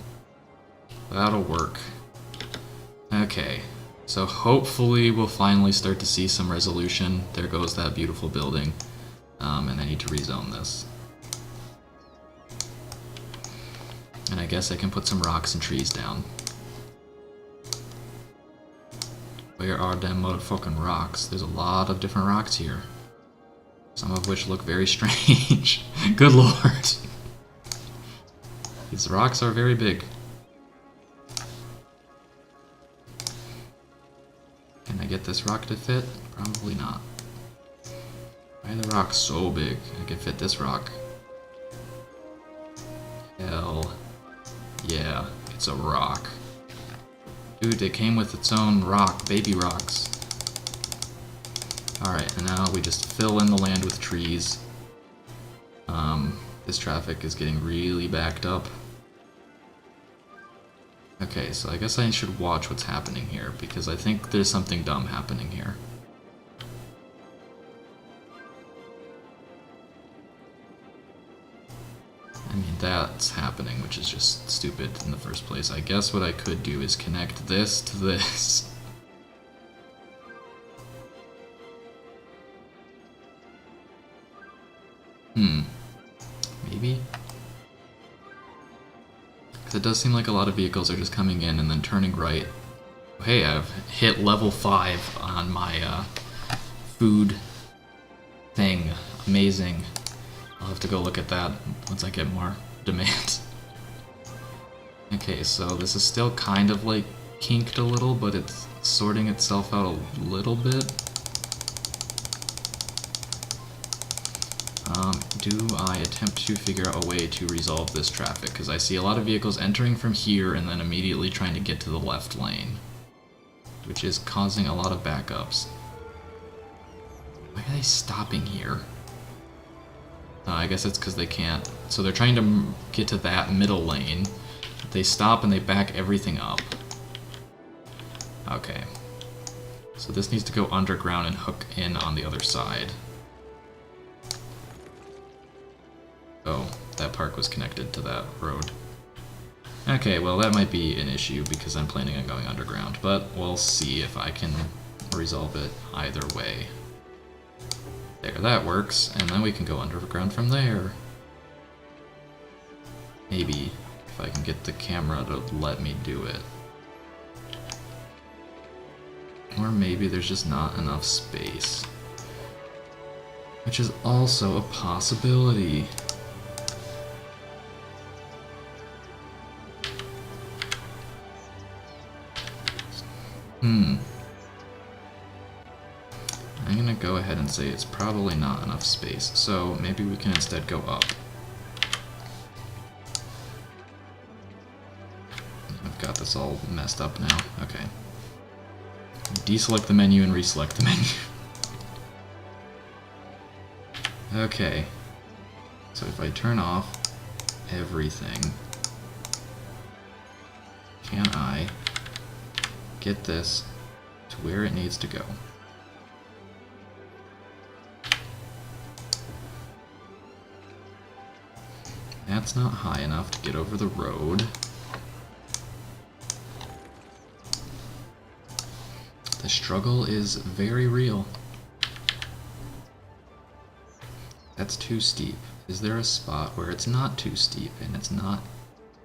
That'll work. Okay, so hopefully we'll finally start to see some resolution. There goes that beautiful building. And I need to rezone this. And I guess I can put some rocks and trees down. Where are them motherfucking rocks? There's a lot of different rocks here. Some of which look very strange. Good lord. These rocks are very big. Can I get this rock to fit? Probably not. Why are the rocks so big? I can fit this rock. Hell yeah, it's a rock. Dude, it came with its own rock, baby rocks. Alright, and now we just fill in the land with trees. This traffic is getting really backed up. Okay, so I guess I should watch what's happening here, because I think there's something dumb happening here. I mean, that's happening, which is just stupid in the first place. I guess what I could do is connect this to this. Maybe? Because it does seem like a lot of vehicles are just coming in and then turning right. Hey, I've hit level 5 on my food thing. Amazing. I'll have to go look at that once I get more demand. Okay, so this is still kind of like kinked a little, but it's sorting itself out a little bit. Do I attempt to figure out a way to resolve this traffic? Because I see a lot of vehicles entering from here and then immediately trying to get to the left lane, which is causing a lot of backups. Why are they stopping here? I guess it's because they can't. So they're trying to get to that middle lane. They stop and they back everything up. Okay. So this needs to go underground and hook in on the other side. Oh, that park was connected to that road. Okay, well that might be an issue because I'm planning on going underground, but we'll see if I can resolve it either way. There, that works, and then we can go underground from there. Maybe, if I can get the camera to let me do it. Or maybe there's just not enough space. Which is also a possibility. I'm gonna go ahead and say it's probably not enough space, so maybe we can instead go up. I've got this all messed up now. Okay. Deselect the menu and reselect the menu. Okay. So if I turn off everything, can I get this to where it needs to go? That's not high enough to get over the road. The struggle is very real. That's too steep. Is there a spot where it's not too steep and it's not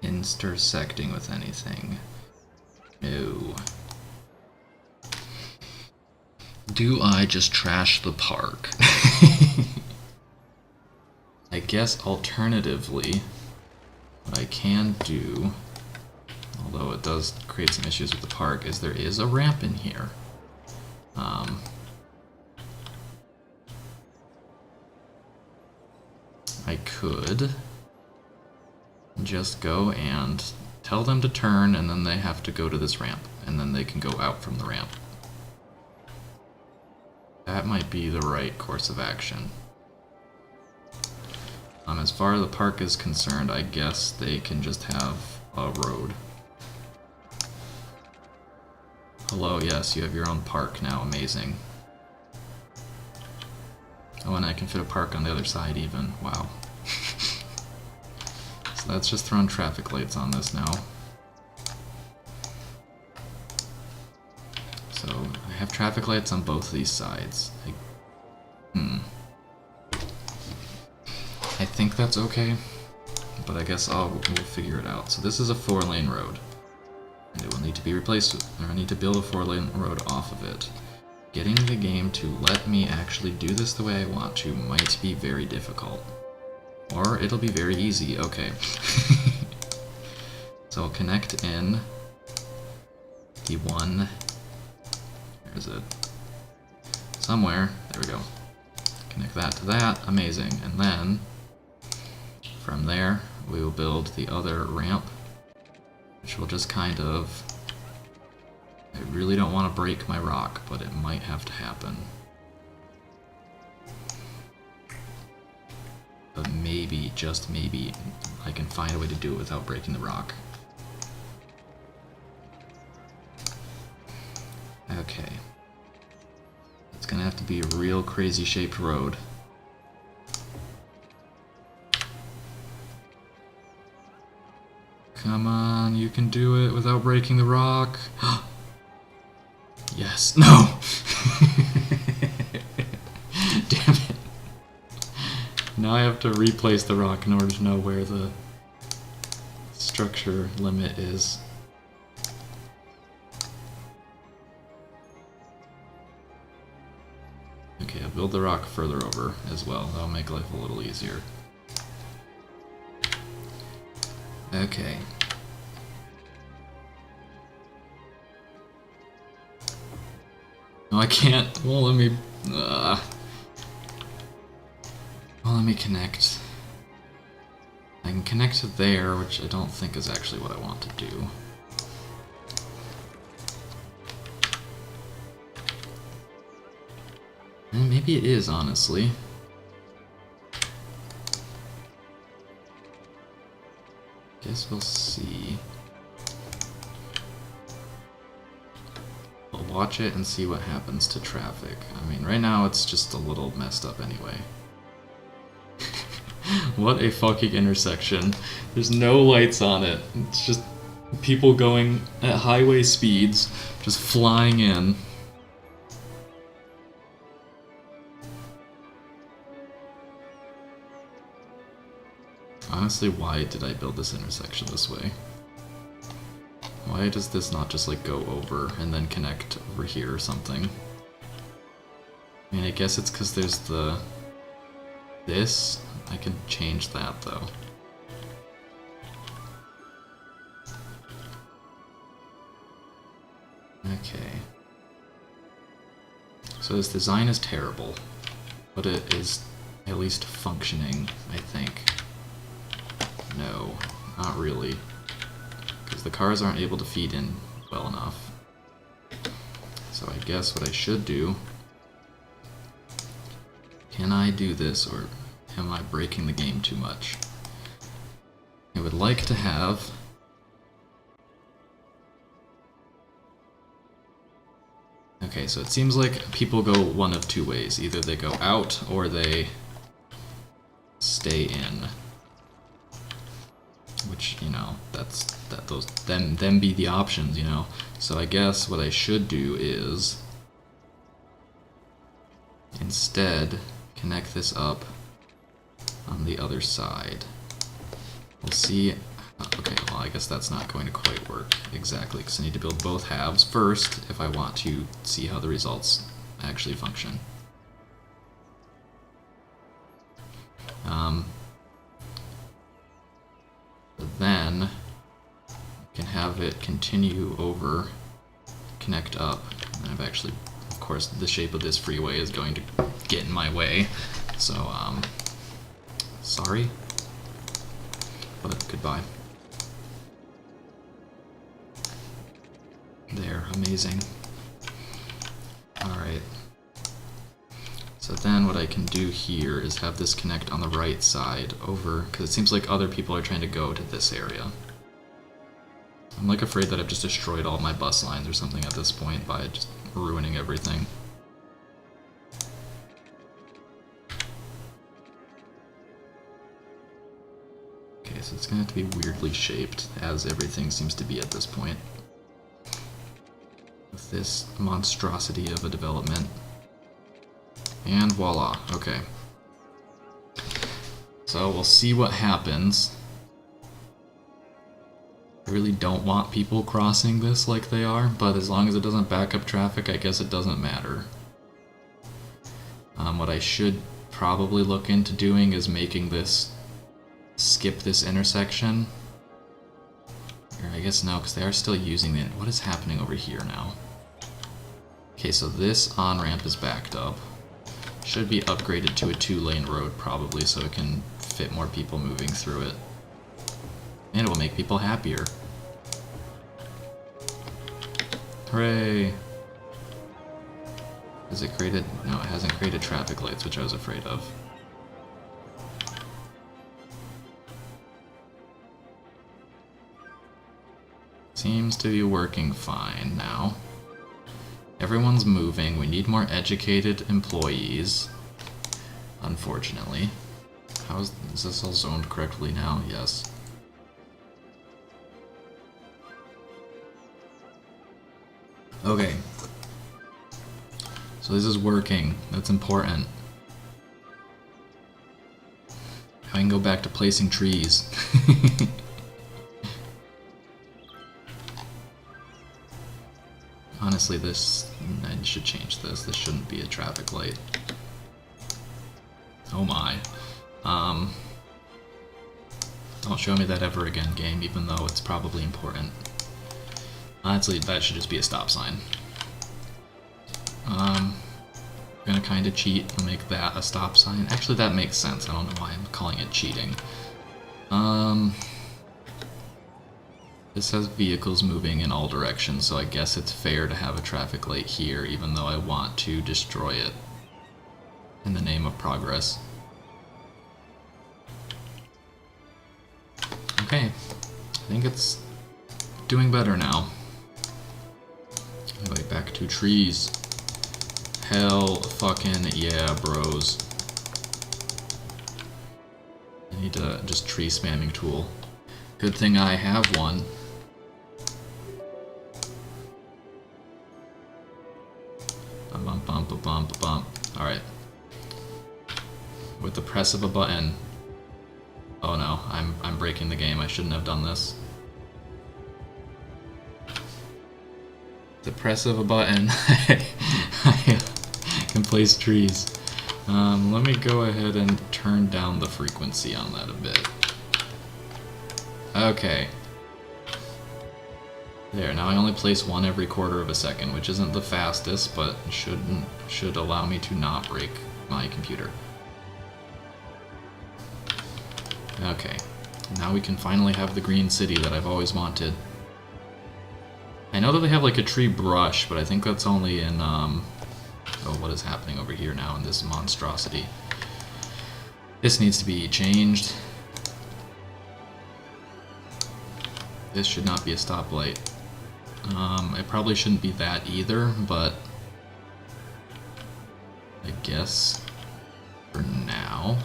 intersecting with anything? No. Do I just trash the park? I guess alternatively, what I can do, although it does create some issues with the park, is there is a ramp in here. I could just go and tell them to turn, and then they have to go to this ramp, and then they can go out from the ramp. That might be the right course of action. As far as the park is concerned, I guess they can just have a road. Hello, yes, you have your own park now, amazing. Oh, and I can fit a park on the other side even, wow. So that's just throwing traffic lights on this now. So I have traffic lights on both of these sides. I think that's okay, but I guess we'll figure it out. So this is a 4-lane road, and it will need to be replaced, or I need to build a 4-lane road off of it. Getting the game to let me actually do this the way I want to might be very difficult. Or it'll be very easy, okay. So I'll connect in the one, where is it? Somewhere, there we go. Connect that to that, amazing. And then, from there, we will build the other ramp, which will just kind of... I really don't want to break my rock, but it might have to happen. But maybe, just maybe, I can find a way to do it without breaking the rock. Okay. It's gonna have to be a real crazy shaped road. Come on, you can do it without breaking the rock. Yes. No! Damn it. Now I have to replace the rock in order to know where the structure limit is. Okay, I'll build the rock further over as well. That'll make life a little easier. Okay. No, I can't. Well, let me... Well, let me connect. I can connect to there, which I don't think is actually what I want to do. Maybe it is, honestly. Guess we'll see. We'll watch it and see what happens to traffic. I mean, right now it's just a little messed up anyway. What a fucking intersection. There's no lights on it. It's just people going at highway speeds, just flying in. Honestly, why did I build this intersection this way? Why does this not just like go over and then connect over here or something? I mean, I guess it's because there's this. I can change that though. Okay. So this design is terrible, but it is at least functioning, I think. No, not really. Because the cars aren't able to feed in well enough. So I guess what I should do... Can I do this, or am I breaking the game too much? I would like to have... Okay, so it seems like people go one of two ways. Either they go out, or they stay in. which, you know, them be the options, you know. So I guess what I should do is instead connect this up on the other side. We'll see. Okay, well, I guess that's not going to quite work exactly, because I need to build both halves first if I want to see how the results actually function. Then you can have it continue over, connect up, and I've actually, of course, the shape of this freeway is going to get in my way, so sorry, but goodbye. There, amazing. Alright. So then what I can do here is have this connect on the right side over, because it seems like other people are trying to go to this area. I'm like afraid that I've just destroyed all my bus lines or something at this point by just ruining everything. Okay, so it's going to have to be weirdly shaped, as everything seems to be at this point. With this monstrosity of a development. And voila, okay. So we'll see what happens. I really don't want people crossing this like they are, but as long as it doesn't back up traffic, I guess it doesn't matter. What I should probably look into doing is making this skip this intersection. Or I guess no, because they are still using it. What is happening over here now? Okay, so this on-ramp is backed up. Should be upgraded to a 2-lane road probably, so it can fit more people moving through it. And it will make people happier. Hooray! Has it created... No, it hasn't created traffic lights, which I was afraid of. Seems to be working fine now. Everyone's moving. We need more educated employees. Unfortunately. Is this all zoned correctly now? Yes. Okay. So this is working. That's important. I can go back to placing trees. Honestly, I should change this. This shouldn't be a traffic light. Oh my. Don't show me that ever again, game, even though it's probably important. Honestly, that should just be a stop sign. I'm gonna kind of cheat and make that a stop sign. Actually, that makes sense. I don't know why I'm calling it cheating. This has vehicles moving in all directions, so I guess it's fair to have a traffic light here, even though I want to destroy it in the name of progress. Okay, I think it's doing better now. Anyway, back to trees. Hell fucking yeah, bros. I need a just tree spamming tool. Good thing I have one. Bump, bump, bump, bump, bump. Alright. With the press of a button. Oh no, I'm breaking the game. I shouldn't have done this. The press of a button. I can place trees. Let me go ahead and turn down the frequency on that a bit. Okay. There, now I only place one every quarter of a second, which isn't the fastest, but should allow me to not break my computer. Okay, now we can finally have the green city that I've always wanted. I know that they have like a tree brush, but I think that's only in, oh, what is happening over here now in this monstrosity? This needs to be changed. This should not be a stoplight. It probably shouldn't be that either, but I guess for now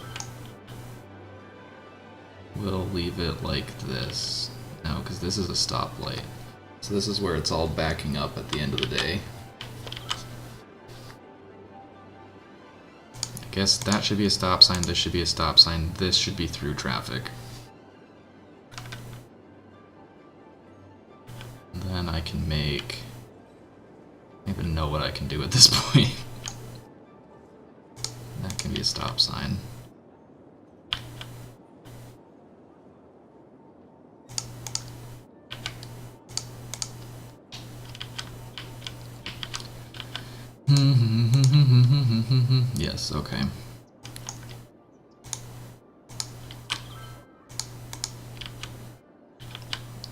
we'll leave it like this. No, because this is a stoplight. So this is where it's all backing up at the end of the day. I guess that should be a stop sign, this should be a stop sign, this should be through traffic. And then I can make... I don't even know what I can do at this point. That can be a stop sign. Yes, okay.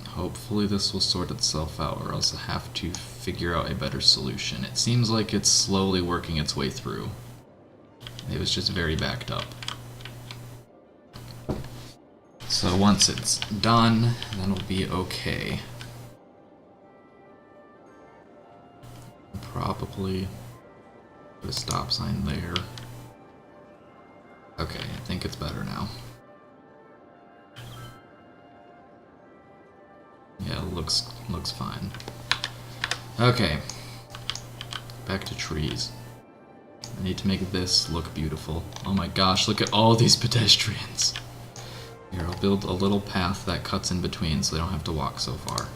Hopefully this will sort itself out, or else I have to figure out a better solution. It seems like it's slowly working its way through. It was just very backed up. So once it's done, then it'll be okay. Probably put a stop sign there. Okay, I think it's better now. Yeah, it looks fine. Okay. Back to trees. I need to make this look beautiful. Oh my gosh, look at all these pedestrians. Here, I'll build a little path that cuts in between so they don't have to walk so far.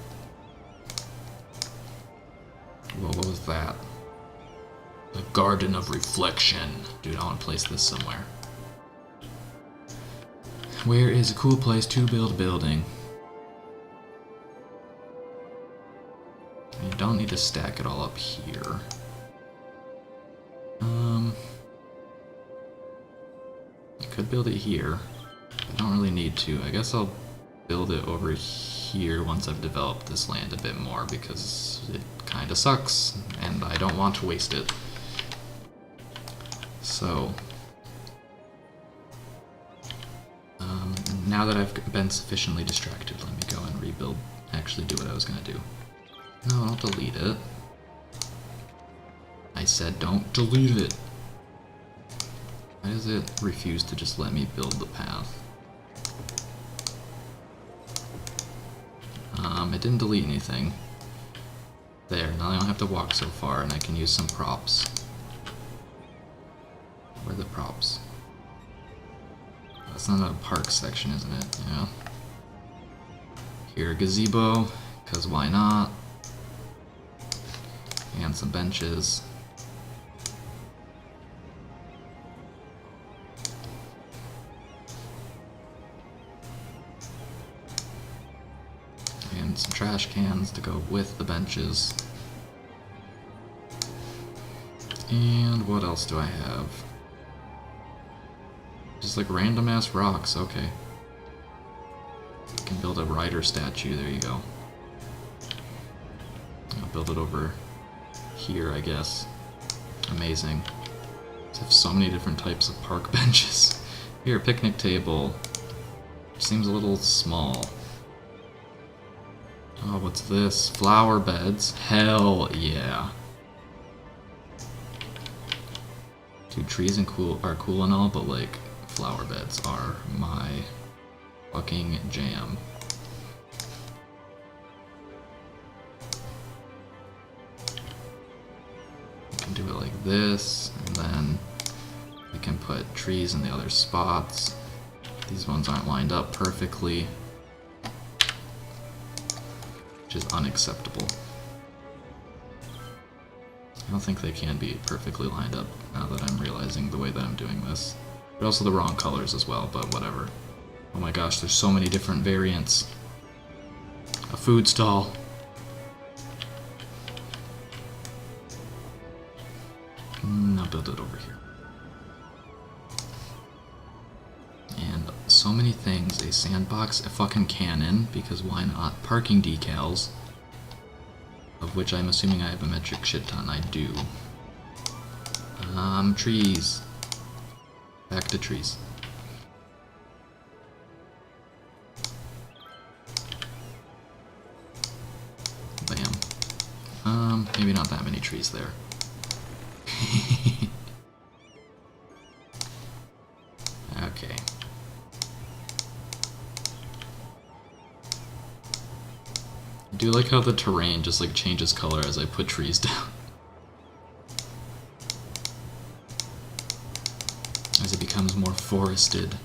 Whoa, what was that? The Garden of Reflection. Dude, I want to place this somewhere. Where is a cool place to build a building? You don't need to stack it all up here. I could build it here. I don't really need to. I guess I'll build it over here once I've developed this land a bit more, because it kinda sucks, and I don't want to waste it. So, now that I've been sufficiently distracted, let me go and rebuild, actually do what I was gonna do. No, don't delete it. I said don't delete it. Why does it refuse to just let me build the path? It didn't delete anything. There, now I don't have to walk so far, and I can use some props. Where are the props? That's not a park section, isn't it? Yeah. Here, a gazebo, because why not? And some benches. And some trash cans to go with the benches. And what else do I have? Just like random ass rocks, okay. I can build a rider statue, there you go. I'll build it over here, I guess. Amazing. I have so many different types of park benches. Here, picnic table. Seems a little small. Oh, what's this? Flower beds. Hell yeah. Dude, trees are cool and all, but like, flower beds are my fucking jam. Do it like this, and then we can put trees in the other spots. These ones aren't lined up perfectly, which is unacceptable. I don't think they can be perfectly lined up now that I'm realizing the way that I'm doing this. But also the wrong colors as well, but whatever. Oh my gosh, there's so many different variants. A food stall. I'll build it over here. And so many things. A sandbox, a fucking cannon, because why not? Parking decals, of which I'm assuming I have a metric shit ton. I do. Trees. Back to trees. Bam. Maybe not that many trees there. Okay. do like how the terrain just like changes color as I put trees down. As it becomes more forested.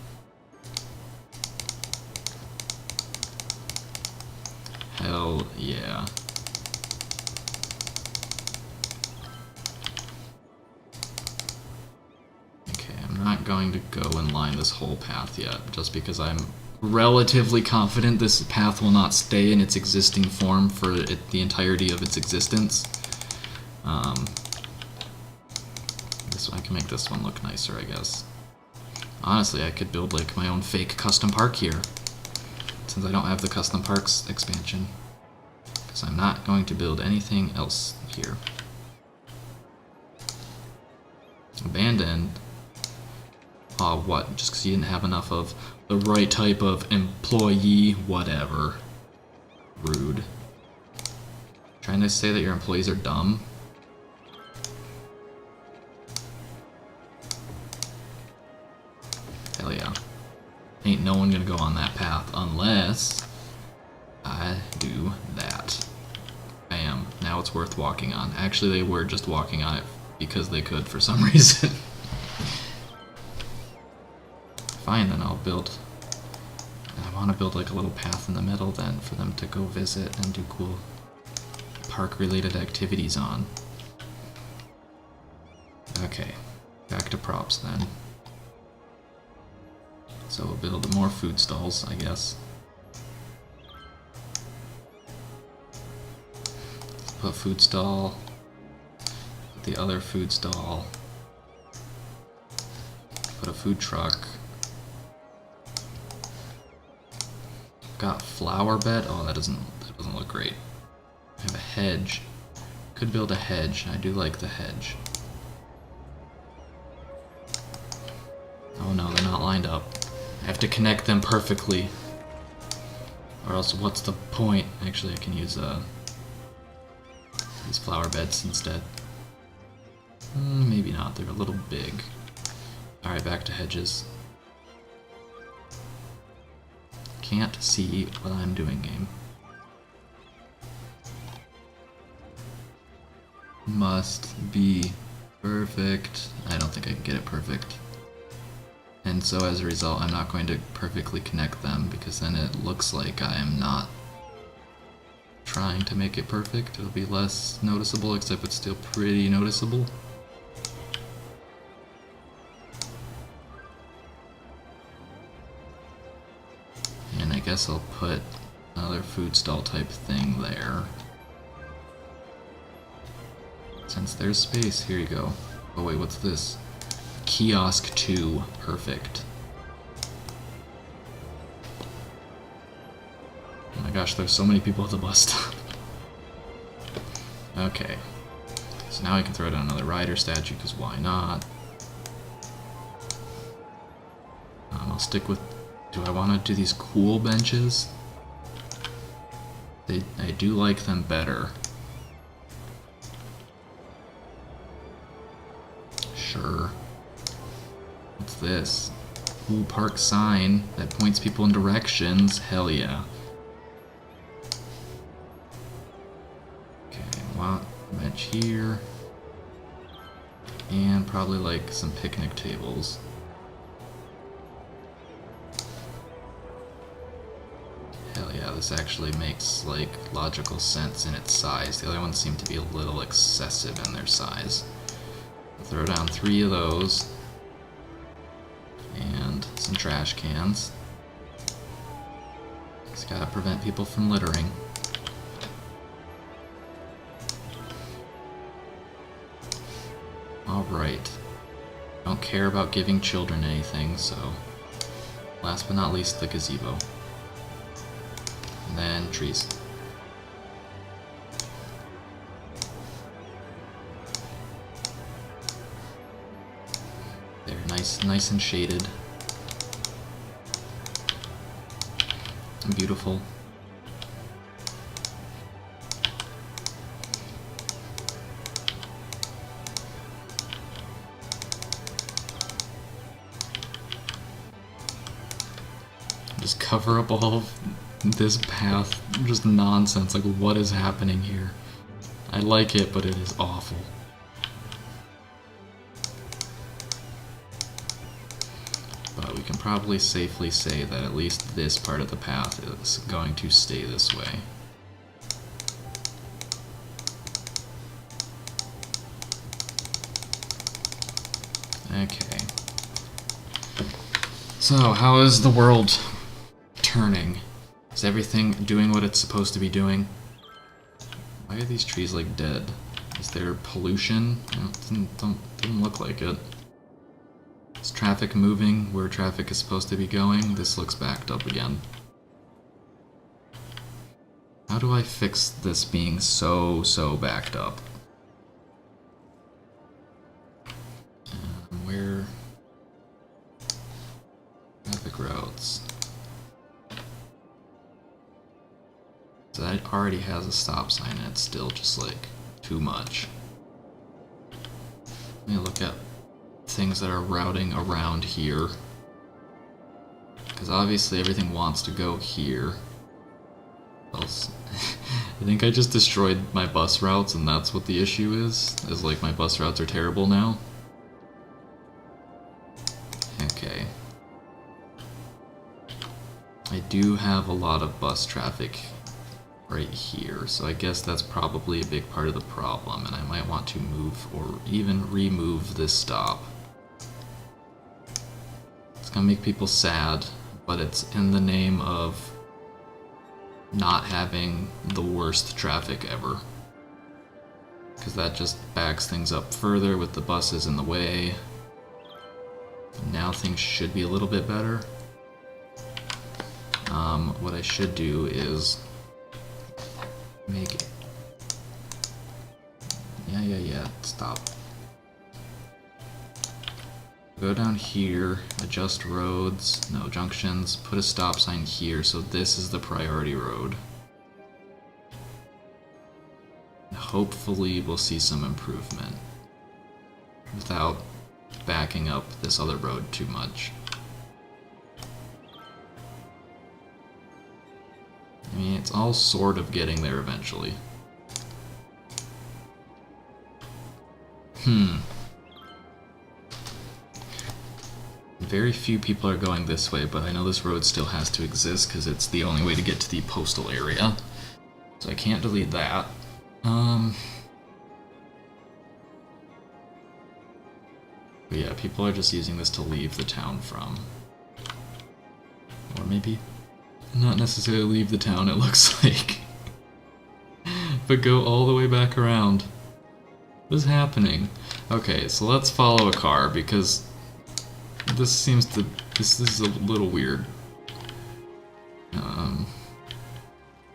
Hell yeah. Okay, I'm not going to go and line this whole path yet, just because I'm relatively confident this path will not stay in its existing form for the entirety of its existence. I can make this one look nicer, I guess. Honestly, I could build like my own fake custom park here, since I don't have the custom parks expansion, because I'm not going to build anything else here. Abandoned. Oh, what? Just because you didn't have enough of the right type of employee, whatever. Rude. Trying to say that your employees are dumb? Hell yeah. Ain't no one gonna go on that path unless I do that. Bam. Now it's worth walking on. Actually, they were just walking on it because they could for some reason. Fine, then I'll build... I want to build like a little path in the middle then for them to go visit and do cool park-related activities on. Okay, back to props then. So we'll build more food stalls, I guess. Put food stall, put the other food stall, put a food truck. Got flower bed. Oh, that doesn't look great. I have a hedge. Could build a hedge. I do like the hedge. Oh no, they're not lined up. I have to connect them perfectly, or else what's the point? Actually, I can use these flower beds instead. Maybe not. They're a little big. All right, back to hedges. Can't see what I'm doing, game. Must be perfect. I don't think I can get it perfect. And so as a result, I'm not going to perfectly connect them, because then it looks like I am not trying to make it perfect. It'll be less noticeable, except it's still pretty noticeable. And I guess I'll put another food stall type thing there. Since there's space, here you go. Oh wait, what's this? Kiosk 2. Perfect. Oh my gosh, there's so many people at the bus stop. Okay. So now I can throw down another rider statue, because why not? I'll stick with... Do I want to do these cool benches? I do like them better. Sure. What's this? Ooh, park sign that points people in directions. Hell yeah. Okay, want a bench here. And probably like some picnic tables. Hell yeah, this actually makes like logical sense in its size. The other ones seem to be a little excessive in their size. I'll throw down 3 of those. And some trash cans. Just gotta prevent people from littering. Alright. Don't care about giving children anything, so... Last but not least, the gazebo. And then trees. They're nice and shaded. And beautiful. Just cover up all of this path, just nonsense. Like, what is happening here? I like it, but it is awful. But we can probably safely say that at least this part of the path is going to stay this way. Okay. So, how is the world turning? Is everything doing what it's supposed to be doing? Why are these trees, like, dead? Is there pollution? Doesn't look like it. Is traffic moving where traffic is supposed to be going? This looks backed up again. How do I fix this being so backed up? Where... Traffic routes. So that already has a stop sign and it's still just like too much. Let me look at things that are routing around here. Because obviously everything wants to go here. Else. I think I just destroyed my bus routes and that's what the issue is like my bus routes are terrible now. Okay. I do have a lot of bus traffic right here, so I guess that's probably a big part of the problem, and I might want to move or even remove this stop. It's gonna make people sad, but it's in the name of not having the worst traffic ever. Because that just backs things up further with the buses in the way. Now things should be a little bit better. What I should do is make it. Yeah, stop. Go down here, adjust roads, no junctions, put a stop sign here, so this is the priority road. Hopefully we'll see some improvement without backing up this other road too much. I mean, it's all sort of getting there eventually. Very few people are going this way, but I know this road still has to exist because it's the only way to get to the postal area. So I can't delete that. But yeah, people are just using this to leave the town from. Or maybe not necessarily leave the town, it looks like. But go all the way back around. What is happening? Okay, so let's follow a car, because this seems to... This is a little weird. I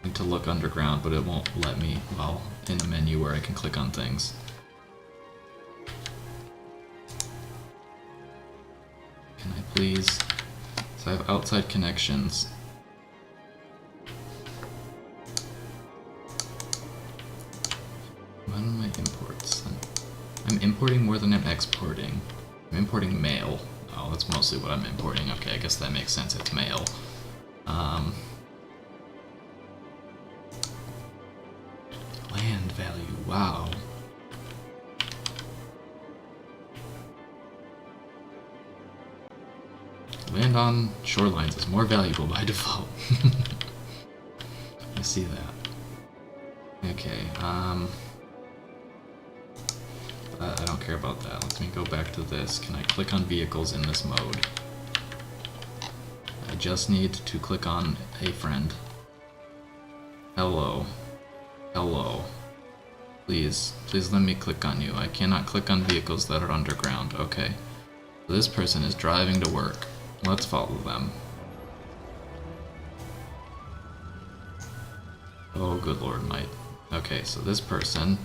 need to look underground, but it won't let me while in a menu where I can click on things. Can I please... So I have outside connections. What are my imports? I'm importing more than I'm exporting. I'm importing mail. Oh, that's mostly what I'm importing. Okay, I guess that makes sense. It's mail. Land value. Wow. Land on shorelines is more valuable by default. I see that. Okay, I don't care about that. Let me go back to this. Can I click on vehicles in this mode? I just need to click on a friend. Hello. Hello. Please let me click on you. I cannot click on vehicles that are underground. Okay. So this person is driving to work. Let's follow them. Oh, good lord, might. Okay, so this person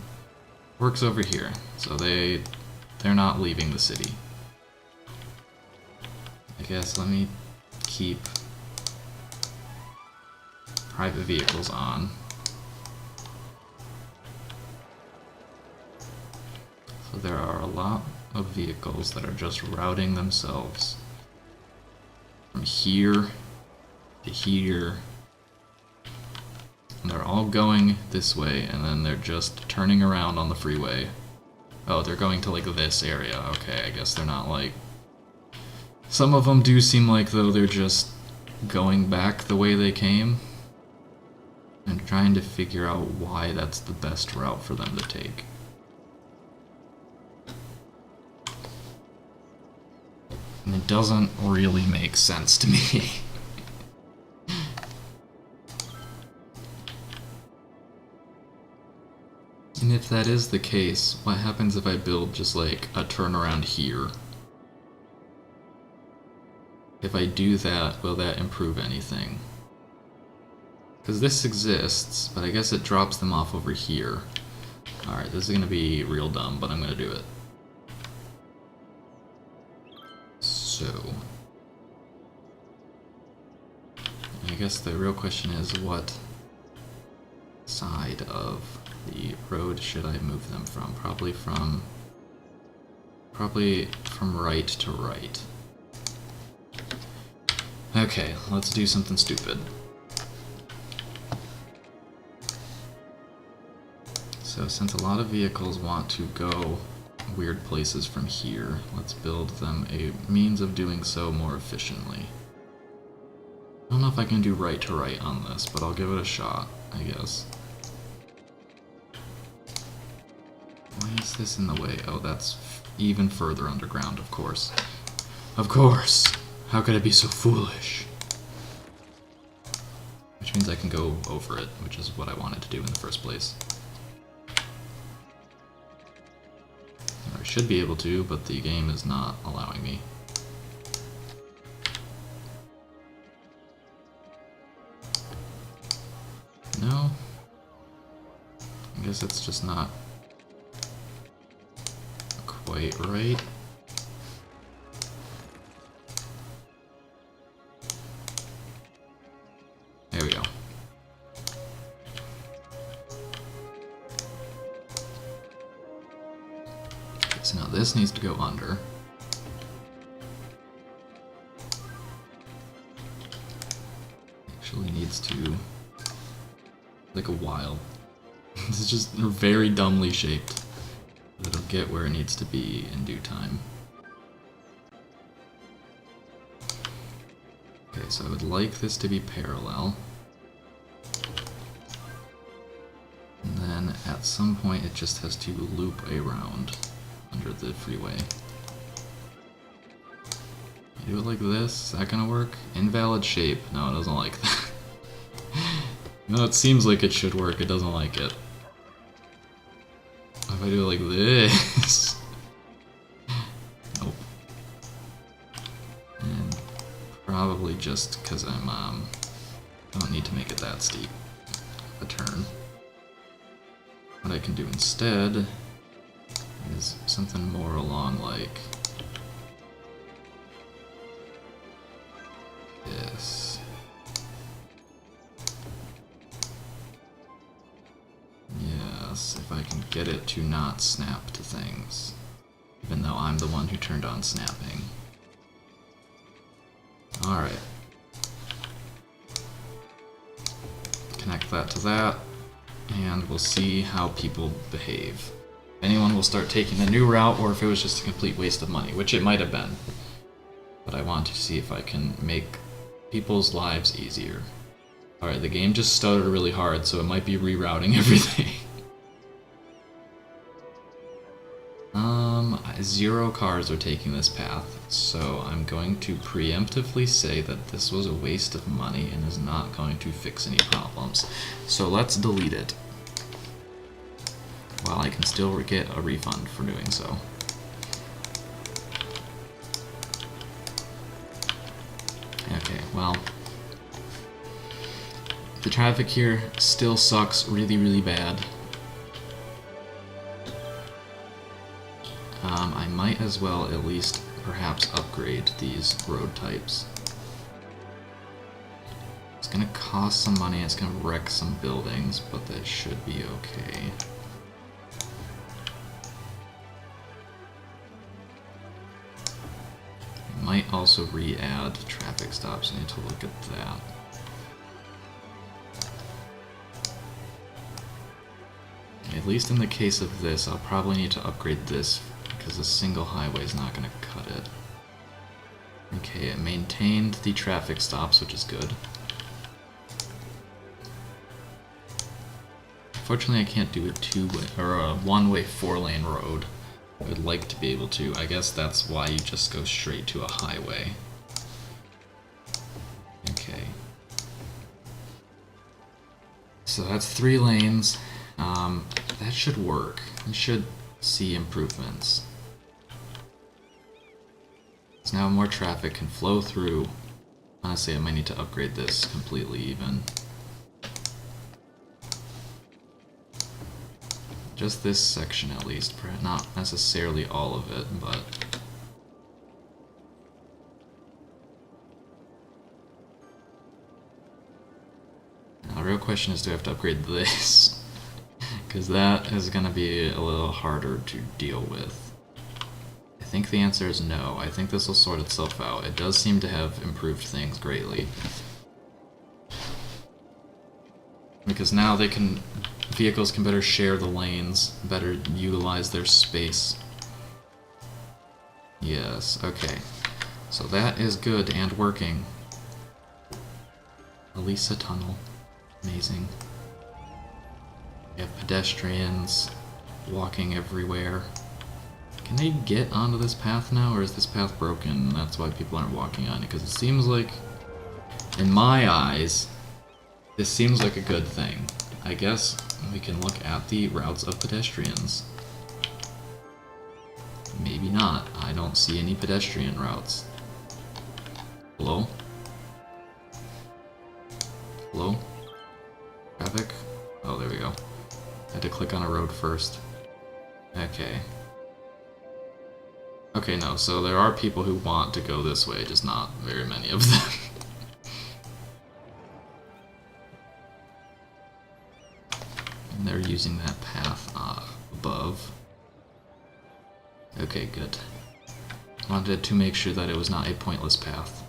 works over here. So they're not leaving the city. I guess let me keep private vehicles on. So there are a lot of vehicles that are just routing themselves from here to here They're all going this way, and then they're just turning around on the freeway. Oh, they're going to, like, this area. Okay, I guess they're not, like... Some of them do seem like, though, they're just going back the way they came. I'm trying to figure out why that's the best route for them to take. And it doesn't really make sense to me. And if that is the case, what happens if I build just like a turnaround here? If I do that, will that improve anything? Because this exists, but I guess it drops them off over here. Alright, this is going to be real dumb, but I'm going to do it. So... I guess the real question is, what side of the road should I move them from? Probably from right to right. Okay, let's do something stupid. So since a lot of vehicles want to go weird places from here, let's build them a means of doing so more efficiently. I don't know if I can do right to right on this, but I'll give it a shot, I guess. Why is this in the way? Oh, that's even further underground, of course. Of course! How could I be so foolish? Which means I can go over it, which is what I wanted to do in the first place. Or I should be able to, but the game is not allowing me. No? I guess it's just not quite right. There we go. Okay, so now this needs to go under. Actually needs to... like a while. This is just very dumbly shaped. But it'll get where it needs to be in due time. Okay, so I would like this to be parallel. And then at some point it just has to loop around under the freeway. You do it like this, is that gonna work? Invalid shape. No, it doesn't like that. No, it seems like it should work, it doesn't like it. If I do it like this... Nope. And probably just because I'm, don't need to make it that steep a turn. What I can do instead is something more along like this. Yes, if I can get it to not snap to things, even though I'm the one who turned on snapping. Alright. Connect that to that, and we'll see how people behave. If anyone will start taking the new route, or if it was just a complete waste of money, which it might have been. But I want to see if I can make people's lives easier. Alright, the game just stuttered really hard, so it might be rerouting everything. 0 cars are taking this path, so I'm going to preemptively say that this was a waste of money and is not going to fix any problems. So let's delete it, while I can still get a refund for doing so. Okay, well, the traffic here still sucks really, really bad. I might as well at least perhaps upgrade these road types. It's gonna cost some money, it's gonna wreck some buildings, but that should be okay. I might also re-add traffic stops, I need to look at that. At least in the case of this, I'll probably need to upgrade this because a single highway is not going to cut it. Okay, it maintained the traffic stops, which is good. Unfortunately, I can't do a two-way or a one-way four-lane road. I would like to be able to. I guess that's why you just go straight to a highway. Okay. So that's 3 lanes. That should work. We should see improvements. So now more traffic can flow through. Honestly, I might need to upgrade this completely even. Just this section at least, not necessarily all of it, but... Now the real question is, do I have to upgrade this? Because that is going to be a little harder to deal with. I think the answer is no. I think this will sort itself out. It does seem to have improved things greatly. Because now they can... Vehicles can better share the lanes, better utilize their space. Yes, okay. So that is good and working. Elisa Tunnel. Amazing. We have pedestrians walking everywhere. Can they get onto this path now, or is this path broken? That's why people aren't walking on it, because it seems like, in my eyes, this seems like a good thing. I guess we can look at the routes of pedestrians. Maybe not. I don't see any pedestrian routes. Hello? Hello? Traffic? Oh, there we go. I had to click on a road first. Okay. Okay, no, so there are people who want to go this way, just not very many of them. And they're using that path above. Okay, good. Wanted to make sure that it was not a pointless path.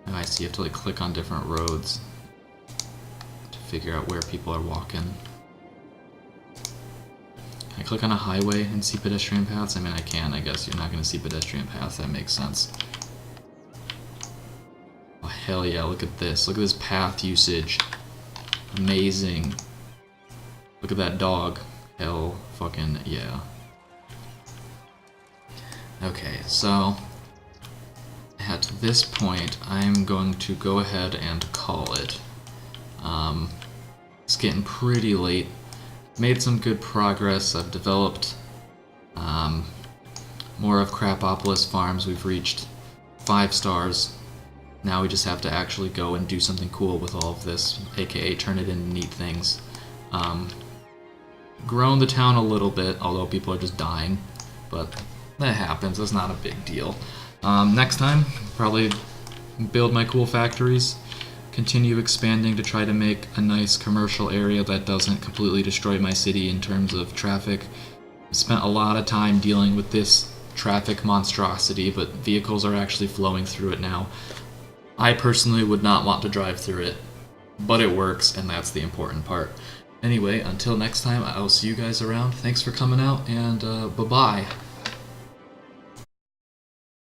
Oh, I see, you have to like click on different roads to figure out where people are walking. Can I click on a highway and see pedestrian paths? I mean, I can, I guess. You're not going to see pedestrian paths, that makes sense. Oh, hell yeah, look at this. Look at this path usage. Amazing. Look at that dog. Hell fucking yeah. Okay, so at this point, I'm going to go ahead and call it. It's getting pretty late. Made some good progress. I've developed more of Crapopolis farms. We've reached 5 stars. Now we just have to actually go and do something cool with all of this, aka turn it into neat things. Grown the town a little bit, although people are just dying, but that happens. It's not a big deal. Next time, probably build my cool factories, continue expanding to try to make a nice commercial area that doesn't completely destroy my city in terms of traffic. I spent a lot of time dealing with this traffic monstrosity, but vehicles are actually flowing through it now. I personally would not want to drive through it, but it works, and that's the important part. Anyway, until next time, I'll see you guys around. Thanks for coming out, and bye-bye.